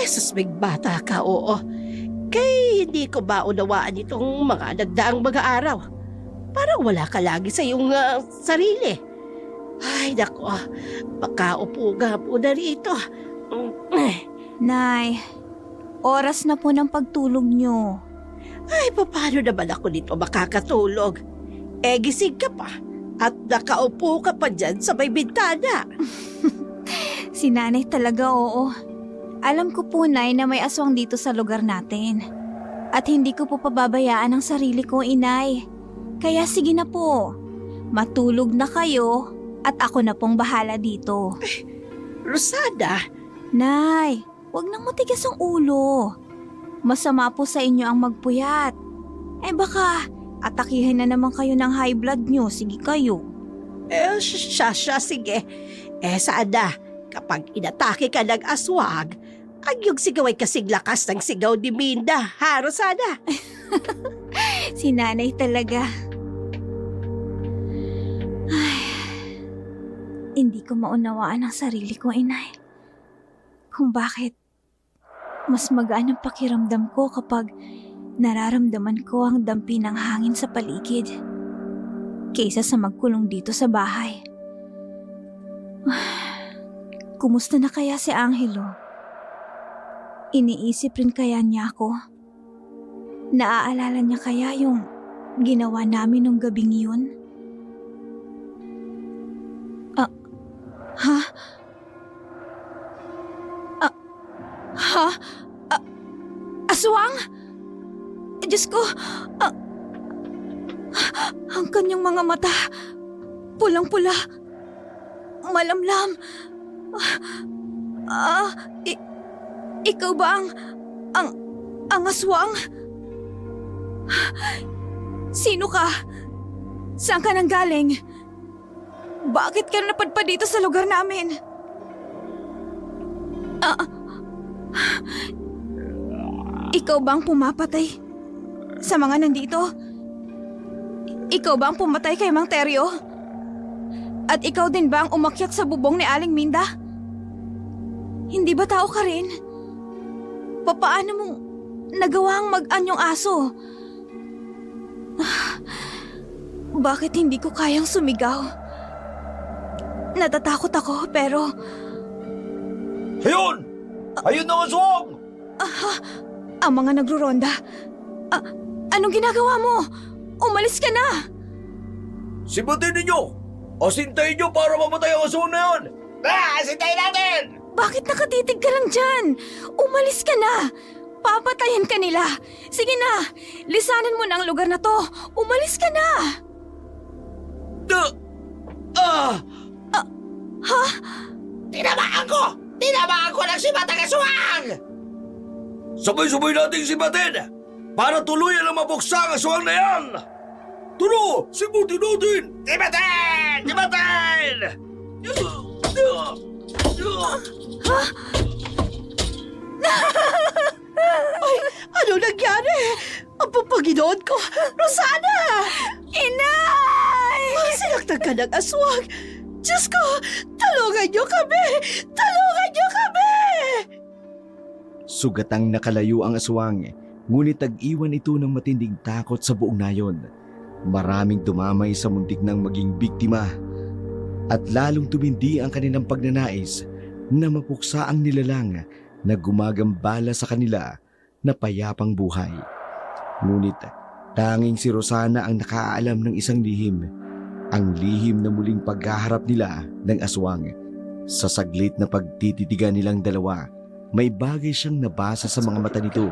Susmig bata ka, oo. Kaya hindi ko maunawaan itong mga nagdaang mga araw. Parang wala ka lagi sa iyong sarili. Ay, nako. Makaupo nga po na rito. Nay, oras na po ng pagtulog nyo. Ay, paano naman ako dito makakatulog? Gising ka pa at nakaupo ka pa dyan sa may bintana. Si nanay talaga, oo. Alam ko po, nay, na may aswang dito sa lugar natin. At hindi ko po pababayaan ang sarili ko, inay. Kaya sige na po. Matulog na kayo at ako na pong bahala dito. Rosada, Nay, wag nang matigas ang ulo. Masama po sa inyo ang magpuyat. Eh baka atakihin na naman kayo ng high blood nyo. Sige kayo. Siya, sige. Sada, kapag inatake ka ng aswang, ang yung sigaw ay kasing lakas ng sigaw ni Minda. Ha, Rosana? Si nanay talaga. Ay, hindi ko maunawaan ang sarili ko, inay. Kung bakit mas magaan ang pakiramdam ko kapag nararamdaman ko ang dampi ng hangin sa paligid kaysa sa magkulong dito sa bahay. Kumusta na kaya si Angelo? Iniisip rin kaya niya ako? Naaalala niya kaya yung ginawa namin nung gabing yun? Aswang? Diyos ko, ang kanyang mga mata, pulang-pula, malamlam. Ikaw ba ang aswang? Sino ka? Saan ka nanggaling? Bakit ka napadpad dito sa lugar namin? Ikaw ba ang pumapatay sa mga nandito? Ikaw ba ang pumatay kay Mang Teryo? At ikaw din ba ang umakyat sa bubong ni Aling Minda? Hindi ba tao ka rin? Papaano mong nagawang mag-anyong aso? Bakit hindi ko kayang sumigaw? Natatakot ako pero... Ayun! Ayun na ang aswang! Ang mga nagruronda. Anong ginagawa mo? Umalis ka na! Sibutin ninyo! O sintayin nyo para mamatay ang aswang na yun! Sintayin natin! Bakit nakatitig ka lang dyan? Umalis ka na! Papatayin ka nila! Sige na! Lisanan mo na ang lugar na to! Umalis ka na! Tinamaan ko! Tinamaan ko ng si Batang Aswang! Sabay-sabay nating sibatin para tuluyan ang mabuksa ang aswang na yan! Tulo! Sibutin natin! Sibatin! Sibatin! Ano nangyari? Ang Panginoon ko! Rosana! Inay! Sinaktan ka ng aswang! Diyos ko! Tulungan niyo kami! Tulungan niyo kami! Sugatang nakalayo ang aswang, ngunit tag-iwan ito ng matinding takot sa buong nayon. Maraming dumamay sa muntik ng maging biktima at lalong tumindi ang kanilang pagnanais na mapuksa ang nilalang na gumagambala sa kanila na payapang buhay. Ngunit tanging si Rosana ang nakaalam ng isang lihim, ang lihim na muling paghaharap nila ng aswang. Sa saglit na pagtititigan nilang dalawa, may bagay siyang nabasa sa mga mata nito,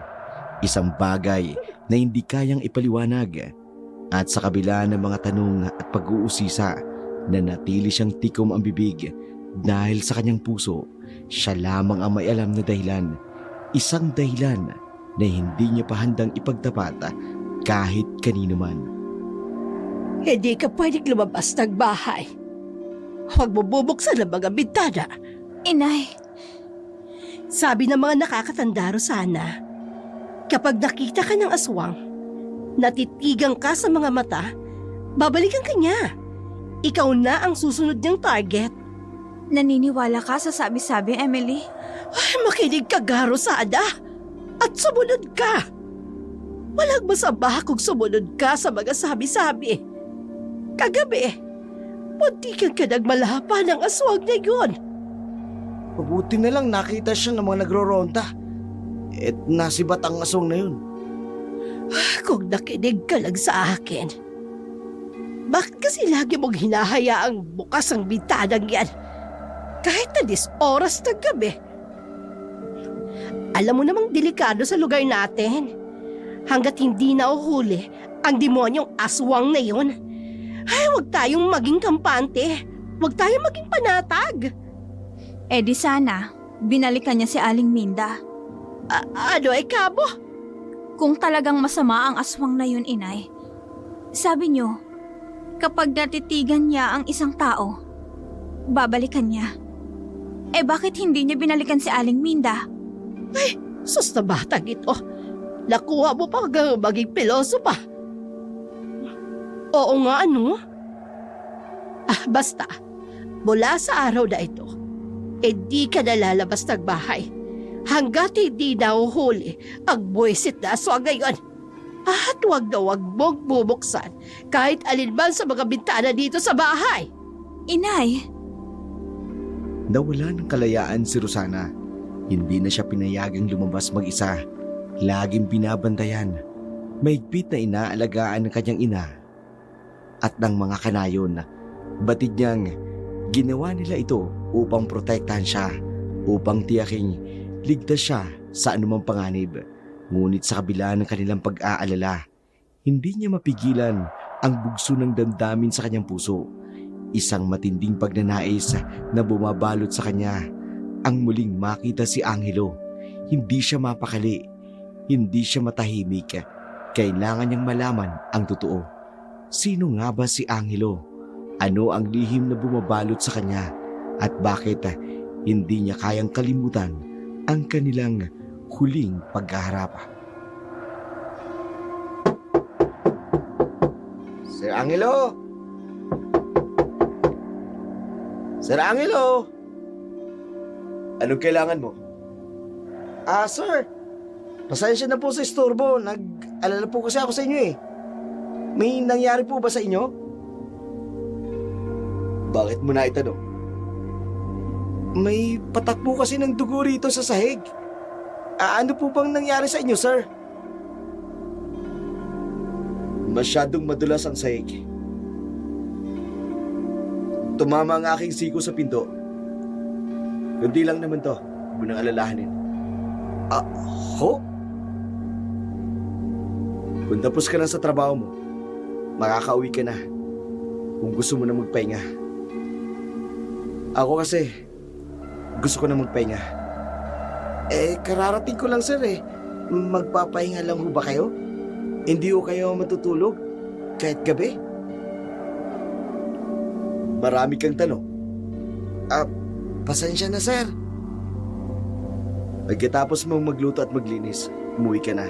isang bagay na hindi kayang ipaliwanag. At sa kabila ng mga tanong at pag-uusisa, nanatili siyang tikom ang bibig dahil sa kanyang puso, siya lamang ang may alam na dahilan. Isang dahilan na hindi niya pa handang ipagtapat kahit kanino man. Hindi ka pwedeng lumabas ng bahay. Huwag mo bubuksan ang mga bintana. Inay, Sabi ng mga nakakatanda, Rosana, kapag nakita ka ng aswang, natitigang ka sa mga mata, babalikan ka niya. Ikaw na ang susunod niyang target. naniniwala ka sa sabi-sabi, Emily? Ay, makinig ka, Rosana, at sumunod ka. Walang masama kung sumunod ka sa mga sabi-sabi. Kagabi, muntikan ka nagmalapa ng aswang na yun. Mabuti na lang nakita siya ng mga nagro-ronda. At nasibat ang aswang na yun. Kung nakinig ka lang sa akin, bakit kasi lagi mong hinahayaang bukas ang bintanang yan? Kahit na 10 oras ng gabi. Alam mo namang delikado sa lugar natin. Hanggat hindi nauhuli ang demonyong aswang na yun, ay huwag tayong maging kampante. Huwag tayong maging panatag. Eh di sana, binalikan niya si Aling Minda. Ano ay kabo? Kung talagang masama ang aswang na yun, inay, sabi niyo, kapag natitigan niya ang isang tao, babalikan niya. Eh bakit hindi niya binalikan si Aling Minda? Sus na batang ito. Nakuha mo pa hanggang maging piloso pa. Oo nga, ano? Basta, mula sa araw na ito, di ka nalalabas ng bahay hanggat hindi nahuhuli ang buwisit na aswang ngayon. At wag na wag mong bubuksan kahit alinman sa mga bintana dito sa bahay. Inay, Nawala ng kalayaan si Rosana. Hindi na siya pinayagang lumabas mag-isa. Laging binabantayan. Mahigpit na inaalagaan ng kanyang ina at ng mga kanayon. Batid niyang ginawa nila ito upang protektahan siya, upang tiyaking ligtas siya sa anumang panganib. Ngunit sa kabila ng kanilang pag-aalala, hindi niya mapigilan ang bugso ng damdamin sa kanyang puso. Isang matinding pagnanais na bumabalot sa kanya. Ang muling makita si Angelo. Hindi siya mapakali. Hindi siya matahimik. Kailangan niyang malaman ang totoo. Sino nga ba si Angelo? Ano ang lihim na bumabalot sa kanya? At bakit hindi niya kayang kalimutan ang kanilang huling pagkaharap? Sir Angelo! Sir Angelo! Anong kailangan mo? Sir. Pasensya na po sa istorbo. Nag-alala po kasi ako sa inyo eh. May nangyari po ba sa inyo? Bakit mo na itanong? May patak po kasi ng dugo rito sa sahig. Ano po bang nangyari sa inyo, sir? Masyadong madulas ang sahig. Tumama ang aking siko sa pinto. Kundi lang naman to. Huwag mo nang alalahanin. Ho? Kung tapos ka na sa trabaho mo, makakauwi ka na. Kung gusto mo na magpahinga. Ako kasi, gusto ko na magpahinga. Kararating ko lang sir eh. Magpapahinga lang ho ba kayo? Hindi ho kayo matutulog? Kahit gabi? Marami kang tanong. Pasensya na sir. Pagkatapos mong magluto at maglinis, umuwi ka na.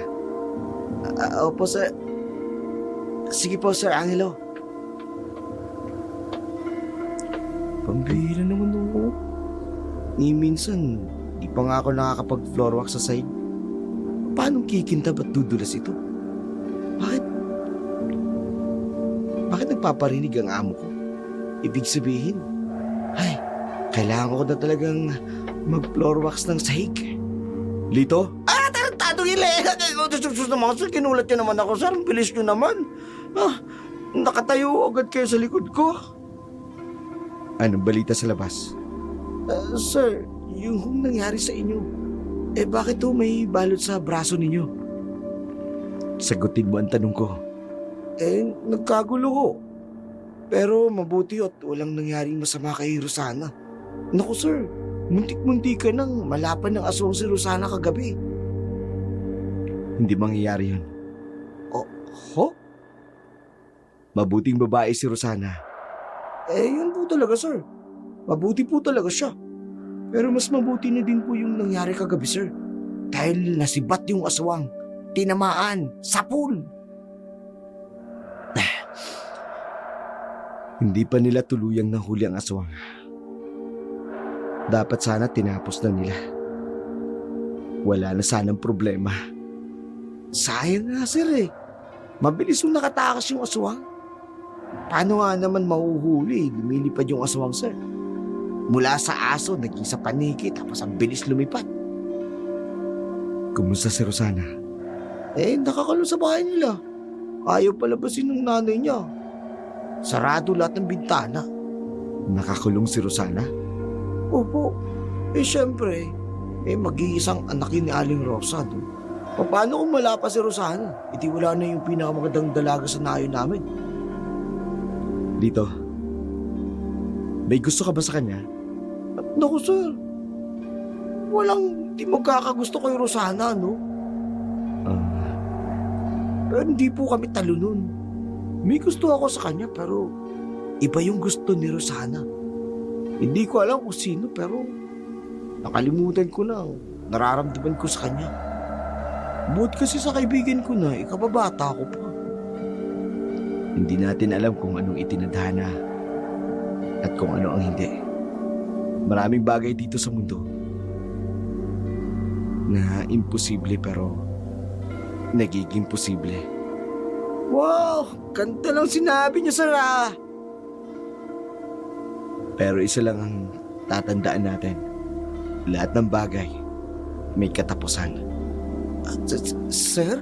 Opo sir. Sige po sir Angelo. Pambihira naman ako. Ni minsan, di pa nga ako nakakapag-floor wax sa side. Paano kikintab at dudulas ito? Bakit nagpaparinig ang amo ko? Ibig sabihin, kailangan ko na talagang mag-floor wax ng sahig. Lito? Tarantado ilega! Sus naman sir, kinulat nyo naman ako sir. Ang bilis nyo naman. Nakatayo agad kayo sa likod ko. Anong balita sa labas? Sir, yung nangyari sa inyo, bakit may balot sa braso ninyo? Sagutin mo ang tanong ko. Nagkagulo ho. Pero mabuti at walang nangyaring masama kay Rosana. Naku sir, muntik-muntik ka nang malapan ng aswang si Rosana kagabi. Hindi mangyayari yun. Ho? Mabuting babae si Rosana. Yun po talaga sir. Mabuti po talaga siya. Pero mas mabuti na din po yung nangyari kagabi sir. Dahil nasibat yung aswang. Tinamaan. Sapul. Hindi pa nila tuluyang nahuli ang aswang. Dapat sana tinapos na nila. Wala na sanang problema. Sayang nga sir eh. Mabilis yung nakatakas yung aswang. Paano nga naman mahuhuli? Lumilipad yung aswang sir. Mula sa aso, naging sa paniki, tapos ang bilis lumipad. Kumusta si Rosana? Nakakulong sa bahay nila. Ayaw palabasin ng nanay niya. Sarado lahat ng bintana. Nakakulong si Rosana? Opo. Siyempre, mag-iisang anak yun ni Aling Rosa. Paano kung wala pa si Rosana? Iti wala na yung pinakamagandang dalaga sa nayo namin. Dito, may gusto ka ba sa kanya? Naku sir, walang di magkakagusto kay Rosana, no? Pero hindi po kami talo nun. May gusto ako sa kanya pero iba yung gusto ni Rosana. Hindi ko alam kung sino pero nakalimutan ko na ang nararamdaman ko sa kanya. Buot kasi sa kaibigan ko na, ikababata ko pa. Hindi natin alam kung anong itinadhana at kung ano ang hindi. Maraming bagay dito sa mundo na imposible pero nagiging posible. Wow! Ganda lang sinabi niya, Sarah! Pero isa lang ang tatandaan natin. Lahat ng bagay may katapusan. Sir?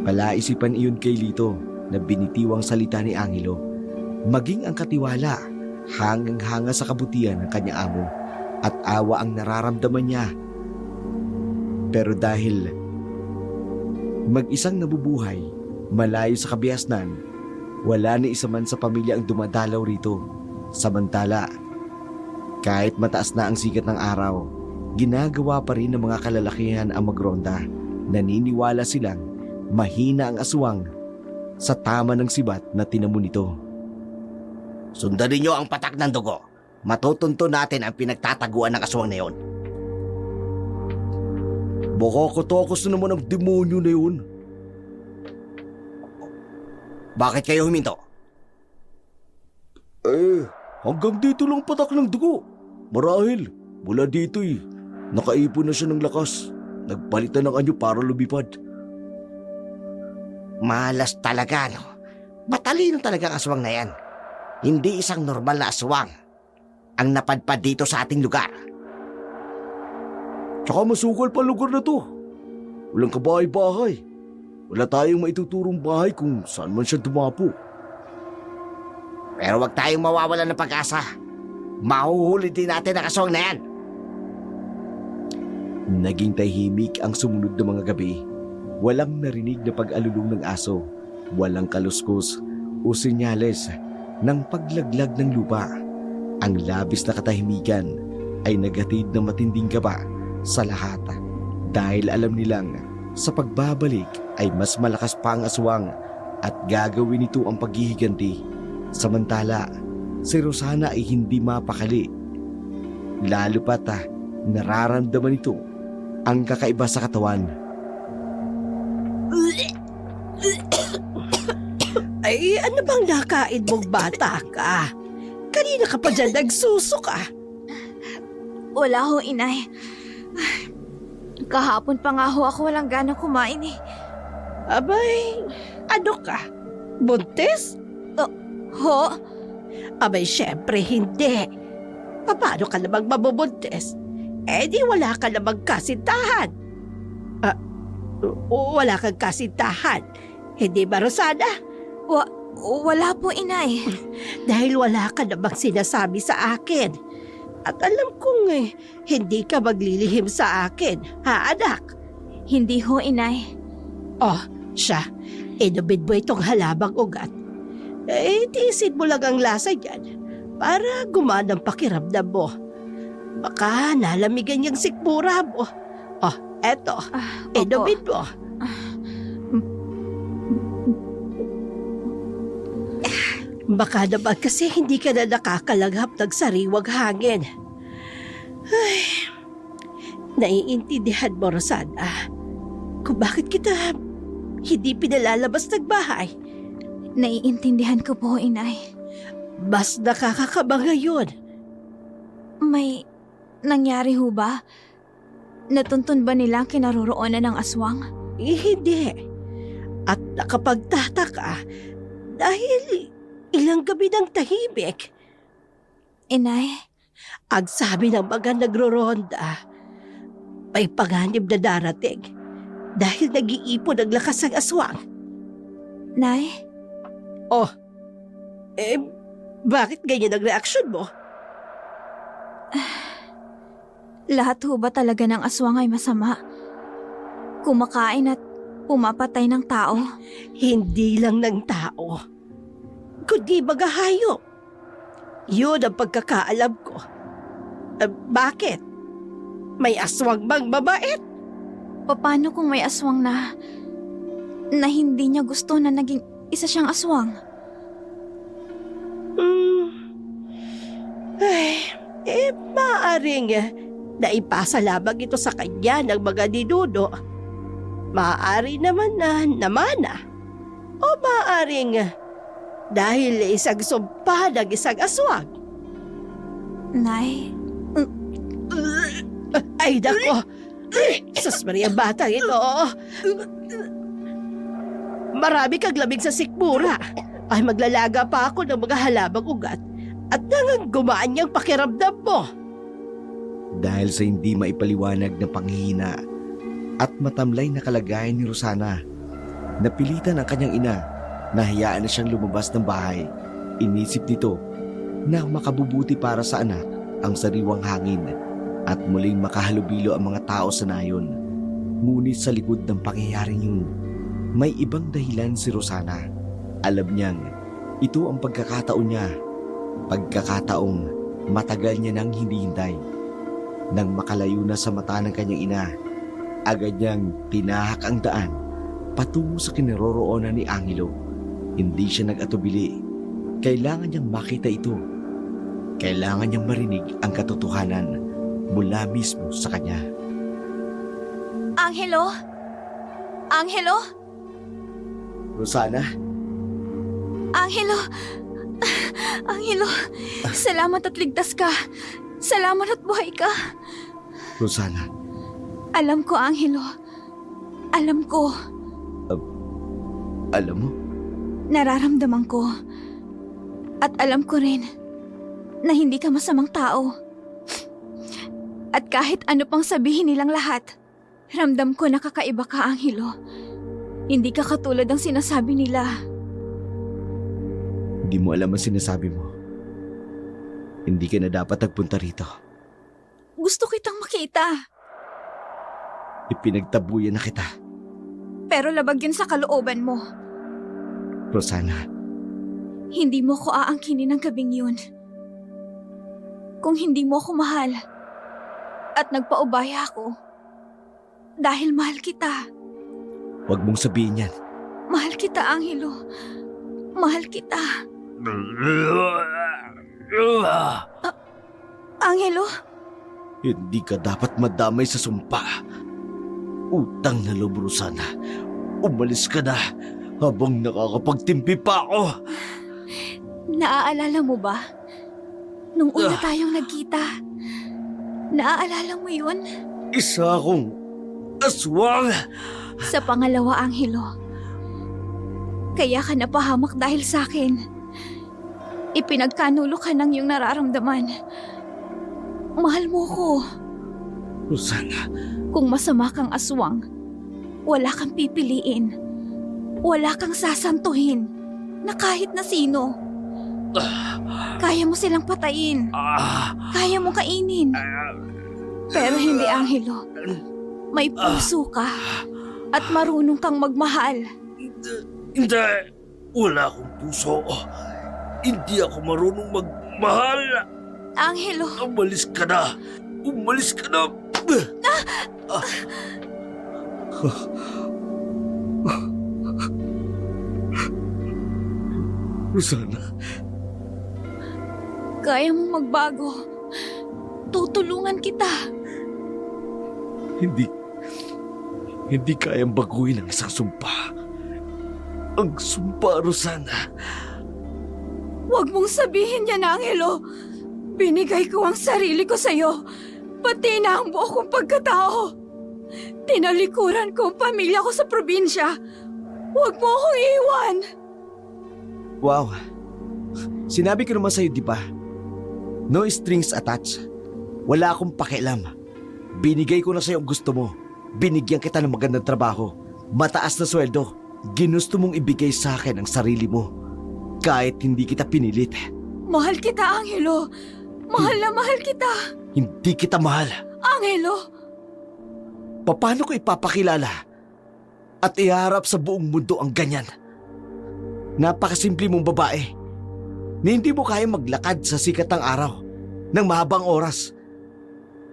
Palaisipan iyon kay Lito na binitiwang salita ni Angelo. Maging ang katiwala, hangang-hanga sa kabutihan ng kanyang amo at awa ang nararamdaman niya. Pero dahil mag-isang nabubuhay, malayo sa kabiasnan, wala ni isa man sa pamilya ang dumadalaw rito. Samantala, kahit mataas na ang sikat ng araw, ginagawa pa rin ng mga kalalakihan ang magronda. Naniniwala silang mahina ang aswang sa tama ng sibat na tinamo nito. Sundan niyo ang patak ng dugo. Matutunto natin ang pinagtataguan ng aswang na yon. Baka katakas na naman ang demonyo na yun. Bakit kayo huminto? Hanggang dito lang patak ng dugo. Marahil, mula dito nakaipon na siya ng lakas. Nagpalitan ng anyo para lumipad. Malas talaga, no? Matalino talaga ang aswang na yan. Hindi isang normal na aswang ang napadpad dito sa ating lugar. Tsaka masukal pa lugar na to. Walang kabahay-bahay. Wala tayong maituturong bahay kung saan man siya dumapo. Pero wag tayong mawawalan ng pag-asa. Mahuhuli din natin ang aswang na yan. Naging tahimik ang sumunod na mga gabi. Walang narinig na pag-alulong ng aso. Walang kaluskos o senyales ng paglaglag ng lupa. Ang labis na katahimikan ay naghatid ng matinding kaba sa lahat dahil alam nilang sa pagbabalik ay mas malakas pa ang aswang at gagawin nito ang paghihiganti. Samantala, si Rosana ay hindi mapakali. Lalo pat nararamdaman nito ang kakaiba sa katawan. Ay, ano bang nakain mong bata ka? Kanina ka pa dyan nagsusok ah. Wala ho, inay. Kahapon pa nga ho ako walang ganang kumain eh. Abay, ano ka? Buntis? Ho? Abay, syempre hindi. Paano ka namang mabubuntis? Eh di wala ka namang kasintahan. Wala kang kasintahan. Hindi ba, Rosana? Wala po, inay. Dahil wala ka namang sinasabi sa akin. At alam kong hindi ka maglilihim sa akin, ha anak? Hindi ho, inay. Oh, siya, inumin mo itong halabang ugat. Tiisin mo lang ang lasa niyan para gumana ang pakiramdam mo. Baka nalamigan niyang sikmura mo. Oh, eto, inumin mo. Baka naman kasi hindi ka na nakakalaghap ng sariwang hangin. Ay, naiintindihan mo, Rosana, kung bakit kita hindi pinalalabas ng bahay. Naiintindihan ko po, inay. Mas nakakakaba ngayon. May nangyari ho ba? Natuntun ba nila ang kinaroroonan ng aswang? Hindi. At nakapagtataka dahil ilang gabi ng tahimik. Inay? Ang sabi ng mga nagro-ronda, may panganib na darating dahil nag-iipon ang lakas ng aswang. Nay? Oh, bakit ganyan ang reaksyon mo? Lahat ho ba talaga ng aswang ay masama? Kumakain at pumapatay ng tao? Hindi lang ng tao, kundi mga hayop. Yun ang pagkakaalam ko. Bakit? May aswang bang mabait? Paano kung may aswang na hindi niya gusto na naging isa siyang aswang? Maaaring naipasa labag ito sa kanya ng mga dinudo. Maaari naman na namana. O maaaring dahil isang sumpa ng isang aswang. Nay, Ay, dako! Sus Maria, bata ito. Marami kang lamig sa sikmura. Ay, maglalaga pa ako ng mga halabang ugat at nangang gumaan niyang pakiramdam mo. Dahil sa hindi maipaliwanag na panghihina at matamlay na kalagayan ni Rosana, napilitan ang kanyang ina na hayaan na siyang lumabas ng bahay. Inisip nito na makabubuti para sa anak ang sariwang hangin at muling makahalubilo ang mga tao sa nayon. Ngunit sa likod ng pangyayaring yun, may ibang dahilan si Rosana. Alam niyang ito ang pagkakataon niya, pagkakataong matagal niya nang hinihintay. Nang makalayo na sa mata ng kanyang ina, agad niyang tinahak ang daan patungo sa kinaroroonan ni Angelo. Hindi siya nag-atubili. Kailangan niyang makita ito. Kailangan niyang marinig ang katotohanan mula mismo sa kanya. Angelo? Angelo? Rosana? Angelo! Angelo, salamat at ligtas ka. Salamat at buhay ka. Rosana, Alam ko, Angelo. Alam ko. alam mo? Nararamdaman ko. At alam ko rin na hindi ka masamang tao. At kahit ano pang sabihin nilang lahat, ramdam ko na kakaiba ka, Angelo. Hindi ka katulad ng sinasabi nila. Hindi mo alam ang sinasabi mo. Hindi ka na dapat nagpunta rito. Gusto kitang makita. Ipinagtabuyan na kita. Pero labag yun sa kalooban mo. Rosana, Hindi mo ko aangkinin ng gabing yun. Kung hindi mo ako mahal at nagpaubaya ako, dahil mahal kita. huwag mong sabihin yan. Mahal kita, Angelo. Mahal kita. Angelo? Hindi ka dapat madamay sa sumpa. Utang na loob, Rosana. Umalis ka na habang nakakapagtimpi pa ako. Naaalala mo ba? Nung una tayong nagkita, naaalala mo yun? Isa akong aswang. Sa pangalawa, Angelo. Kaya ka napahamak dahil sa akin. Ipinagkanulo ka ng iyong nararamdaman. Mahal mo ko. Rosana, Kung masama kang aswang, wala kang pipiliin. Wala kang sasantuhin na kahit na sino. Kaya mo silang patayin. Kaya mo kainin. Pero hindi, Angelo. May puso ka at marunong kang magmahal. hindi. Wala akong puso. Hindi ako marunong magmahal. Angelo, Umalis ka na. Umalis ka na. Rosana, kaya mong magbago. Tutulungan kita. hindi kayang baguhin ang isang sumpa. Ang sumpa, Rosana. Huwag mong sabihin yan, Angelo. Binigay ko ang sarili ko sa'yo. Pati na ang buo kong pagkatao. Tinalikuran ko ang pamilya ko sa probinsya. Huwag mo akong iwan. Wow. Sinabi ko naman sa'yo, di ba? No strings attached. Wala akong pakialam. Binigay ko na sa'yo ang gusto mo. Binigyan kita ng magandang trabaho. Mataas na sweldo. Ginusto mong ibigay sa akin ang sarili mo. Kahit hindi kita pinilit. Mahal kita, Angelo. Mahal na mahal kita. Hindi kita mahal. Angelo, Paano ko ipapakilala at iharap sa buong mundo ang ganyan? Napakasimple mong babae na hindi mo kaya maglakad sa sikat ng araw ng mahabang oras.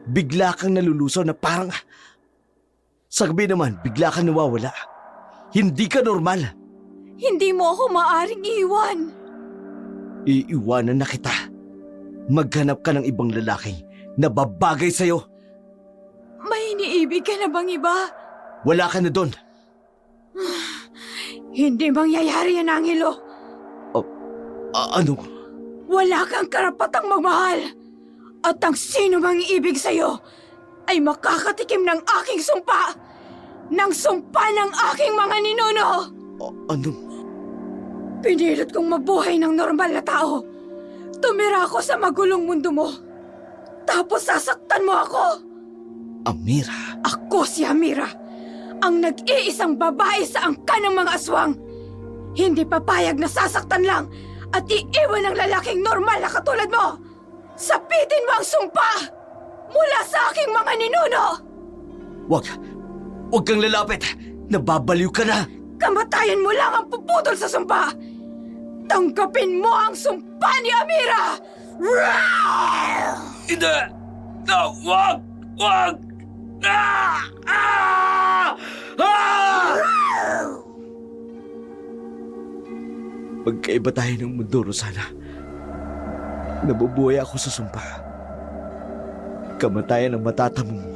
Bigla kang nalulusaw na parang Sa gabi naman, bigla ka nawawala. Hindi ka normal. Hindi mo ako maaring iiwan. Iiwanan na kita. Maghanap ka ng ibang lalaking na babagay sa'yo. May iniibig ka na bang iba? Wala ka na doon. Hindi mangyayari yan, Angelo. Ano? Wala kang karapatang magmahal. At ang sino mang iibig sa'yo ay makakatikim ng aking sumpa. Ng sumpa ng aking mga ninuno. Ano? Pinilit kong mabuhay ng normal na tao. Tumira ako sa magulong mundo mo. Tapos sasaktan mo ako. Amira? Ako si Amira, ang nag-iisang babae sa angkan ng mga aswang. Hindi papayag na sasaktan lang at iiwan ng lalaking normal na katulad mo. Sapitin mo ang sumpa mula sa aking mga ninuno. Huwag kang lalapit. Nababaliw ka na. Kamatayan mo lang ang puputol sa sumpa. Tanggapin mo ang sumpa ni Amira! Hindi! No, wag! Ah! Ah! Ah! Magkaiba tayo ng mundo, Rosana. Nabubuhay ako sa sumpa. Kamatayan ang matatamo mo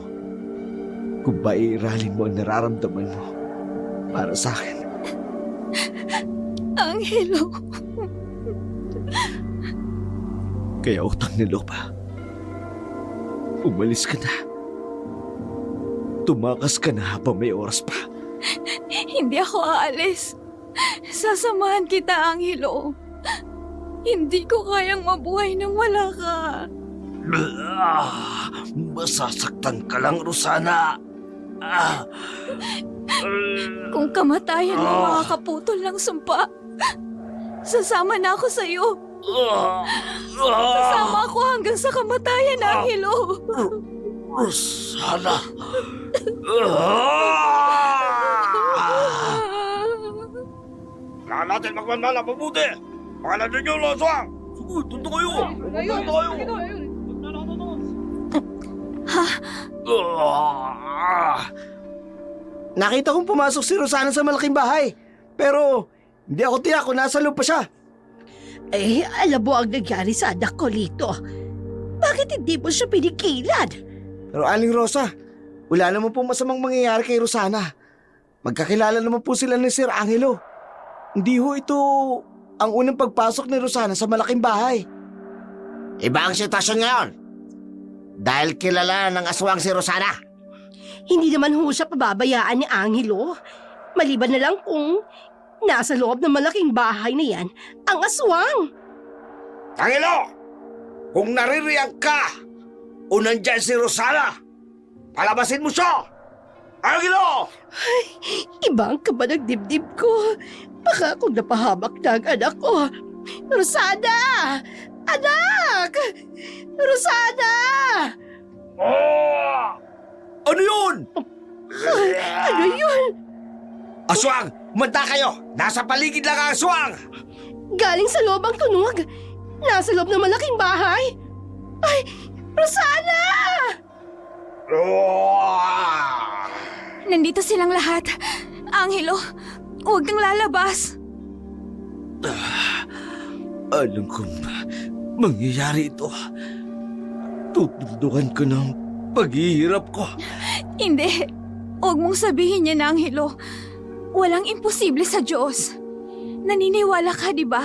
kung iiralin mo ang nararamdaman mo para sa akin. Angelo, Kaya utang na loob pa. Umalis ka na. Tumakas ka na habang may oras pa. hindi ako aalis. Sasamahan kita, Angelo. Hindi ko kayang mabuhay nang wala ka. Masasaktan ka lang, Rosana. Kung kamatayan mo makakaputol ng sumpa, sasama na ako sa'yo. Sasama ako hanggang sa kamatayan, Angelo. Rosana. Kailangan natin magmandala mabuti. Baka nandun yung loswang. Sige, tunto kayo. Tunto kayo. Nakita kong pumasok si Rosana sa malaking bahay. Pero hindi ako tiyak kung nasa loob pa siya. Eh, alam mo ang nangyari sa anak ko, Lito. Bakit hindi mo siya pinikilan? Pero Aling Rosa, wala naman po masamang mangyayari kay Rosana. Magkakilala naman po sila ni Sir Angelo. Hindi ho ito ang unang pagpasok ni Rosana sa malaking bahay. Iba ang sitwasyon ngayon. Dahil kilala ng aswang si Rosana. Hindi naman ho siya pababayaan ni Angelo. Maliban na lang kung nasa loob ng malaking bahay na yan ang aswang. Angelo! Kung naririyang ka o nandyan si Rosana, palabasin mo siya! Angelo! Iba ang kaba ng dibdib ko. Baka kung napahamak na ang anak ko. Rosana! Anak! Rosana! Ano yun? Ano yun? Aswang! Manta kayo! Nasa paligid lang ang aswang! Galing sa loob ang tunog. Nasa loob ng malaking bahay. Ay, Rosana! Nandito silang lahat. Angelo, huwag kang lalabas. Alam kong mangyayari ito. Tutundukan ko ng paghihirap ko. Hindi. Huwag mong sabihin yan, Angelo. Walang imposible sa Diyos. Naniniwala ka, di ba?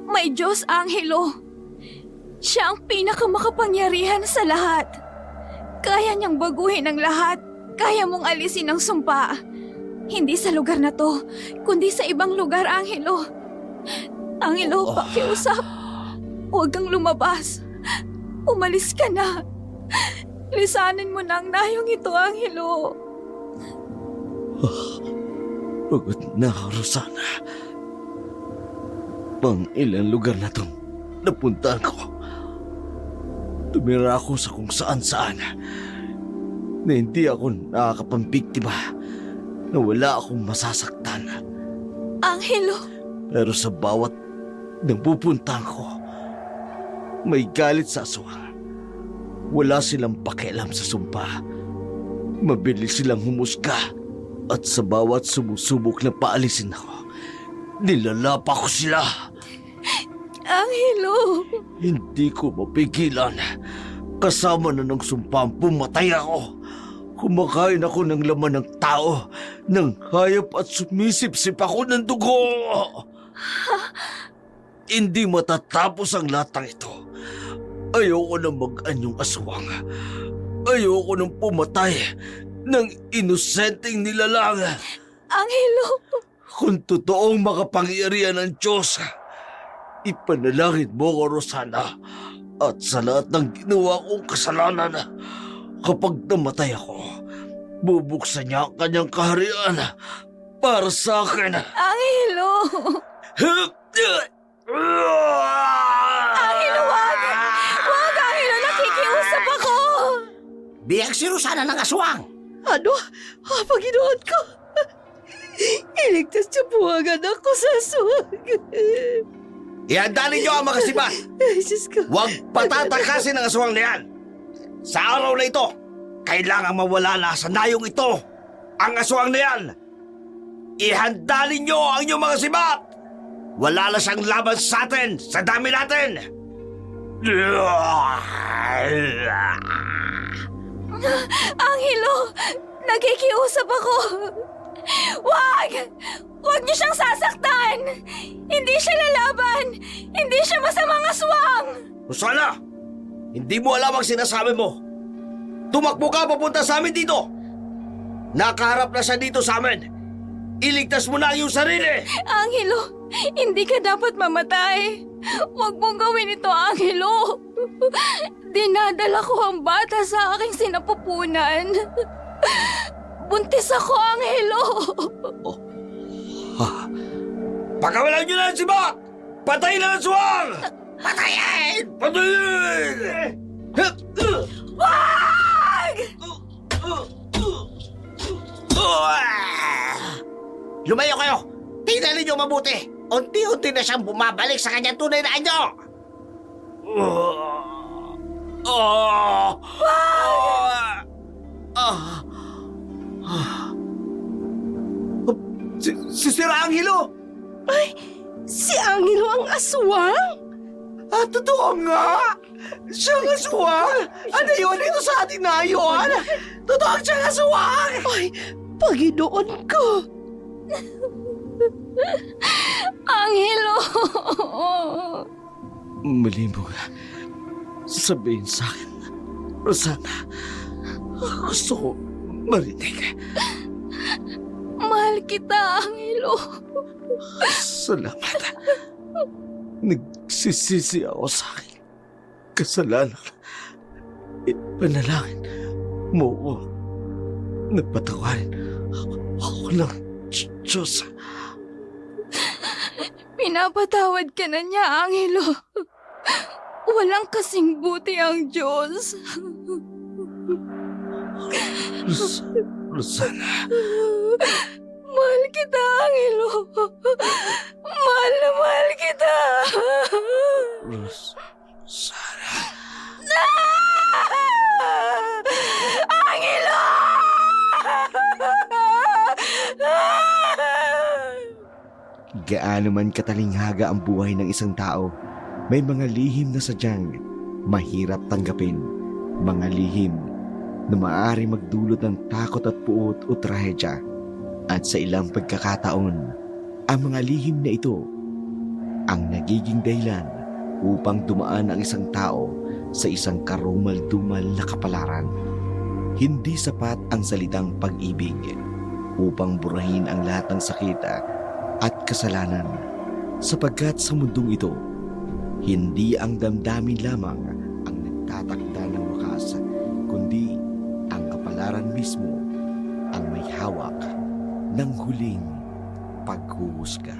May Diyos, Angelo. Siya ang pinakamakapangyarihan sa lahat. Kaya niyang baguhin ang lahat. Kaya mong alisin ang sumpa. Hindi sa lugar na to, kundi sa ibang lugar, Angelo. Angelo, pakiusap. Huwag kang lumabas. Umalis ka na. Lisanin mo na ang nayong ito, Angelo. Pagod na ako, Rosana. Pang ilang lugar na itong napuntaan ko. Tumira ako sa kung saan-saan na hindi ako nakakapampiktima, na wala akong masasaktan. Angelo. Pero sa bawat napupuntahan ko, may galit sa aswang. Wala silang pakialam sa sumpa. Mabilis silang humusga at sa bawat sumusubok na paalisin ako, nilalapa ko sila. Angelo! Hindi ko mapigilan. Kasama na ng sumpang pumatay ako. Kumakain ako ng laman ng tao, ng hayop at sumisipsip ako ng dugo. Hindi matatapos ang lahat ng ito. Ayoko na mag-anyong aswang. Ayoko nang pumatay ng inosenteng nilalang. Angelo! Kung totoong makapangyarihan ng Diyos, ipanalangin mo ko, Rosana, at sa lahat ng ginawa kong kasalanan, kapag namatay ako, bubuksan niya ang kanyang kaharian para sa akin. Angelo! Angelo, wag! Wag, Angelo! Nakikiusap ako! Biyag si Rosana ng aswang. Ano? Panginoon ko! Iligtas niyo po ang anak ko sa aswang. Ihanda ninyo ang mga kasiba. Ay, Diyos ko. Huwag patatakasin ang aswang na yan. Sa araw na ito, kailangang mawala na sa nayong ito ang aswang na yan. Ihanda ninyo ang inyong mga sibat. Wala na siyang laban sa atin, sa dami natin. Angelo! Nakikiusap ako! Wag! Wag niyo siyang sasaktan! Hindi siya lalaban! Hindi siya masamang aswang! Rosana, hindi mo alam ang sinasabi mo. Tumakbo ka papunta sa amin dito. Nakaharap na siya dito sa amin. Iligtas mo na ang iyong sarili. Angelo, hindi ka dapat mamatay. Huwag mong gawin ito, Angelo. Dinadala ko ang bata sa aking sinapupunan. Buntis ako, Angelo. Pagkawalan niyo na ang sibat! Patayin na ang aswang! Patayin! Patayin! Wag! Lumayo kayo! Tingnan ninyo mabuti! Unti-unti na siyang bumabalik sa kanyang tunay na anyo! Si Sir Angelo! Si Angelo ang aswang? Totoo nga! Siyang aswang! Ano yun dito sa atin na yun? Totoo siyang aswang! Ay, Panginoon ko! Angelo! Muli mo nga sabihin sa akin, Rosana. Gusto ko marinig. Mahal kita, Angelo. Salamat. Nagsisisi ako sa aking kasalanan. Ipanalangin mo ko. Napatawarin ako ng Diyos. Pinapatawad ka na niya, Angelo. Walang kasing buti ang Diyos. Rosana. Mahal kita, Angelo. Mahal na mahal kita. Rosana. Angelo! Gaano man katalinghaga ang buhay ng isang tao, may mga lihim na sadyang mahirap tanggapin. Mga lihim na maaari magdulot ng takot at puot o trahedya. At sa ilang pagkakataon, ang mga lihim na ito ang nagiging dahilan upang dumaan ang isang tao sa isang karumal-dumal na kapalaran. Hindi sapat ang salitang pag-ibig upang burahin ang lahat ng sakit at kasalanan, sapagkat sa mundong ito, hindi ang damdamin lamang ang nagtatakda ng wakas, kundi ang kapalaran mismo ang may hawak ng huling paghuhusga.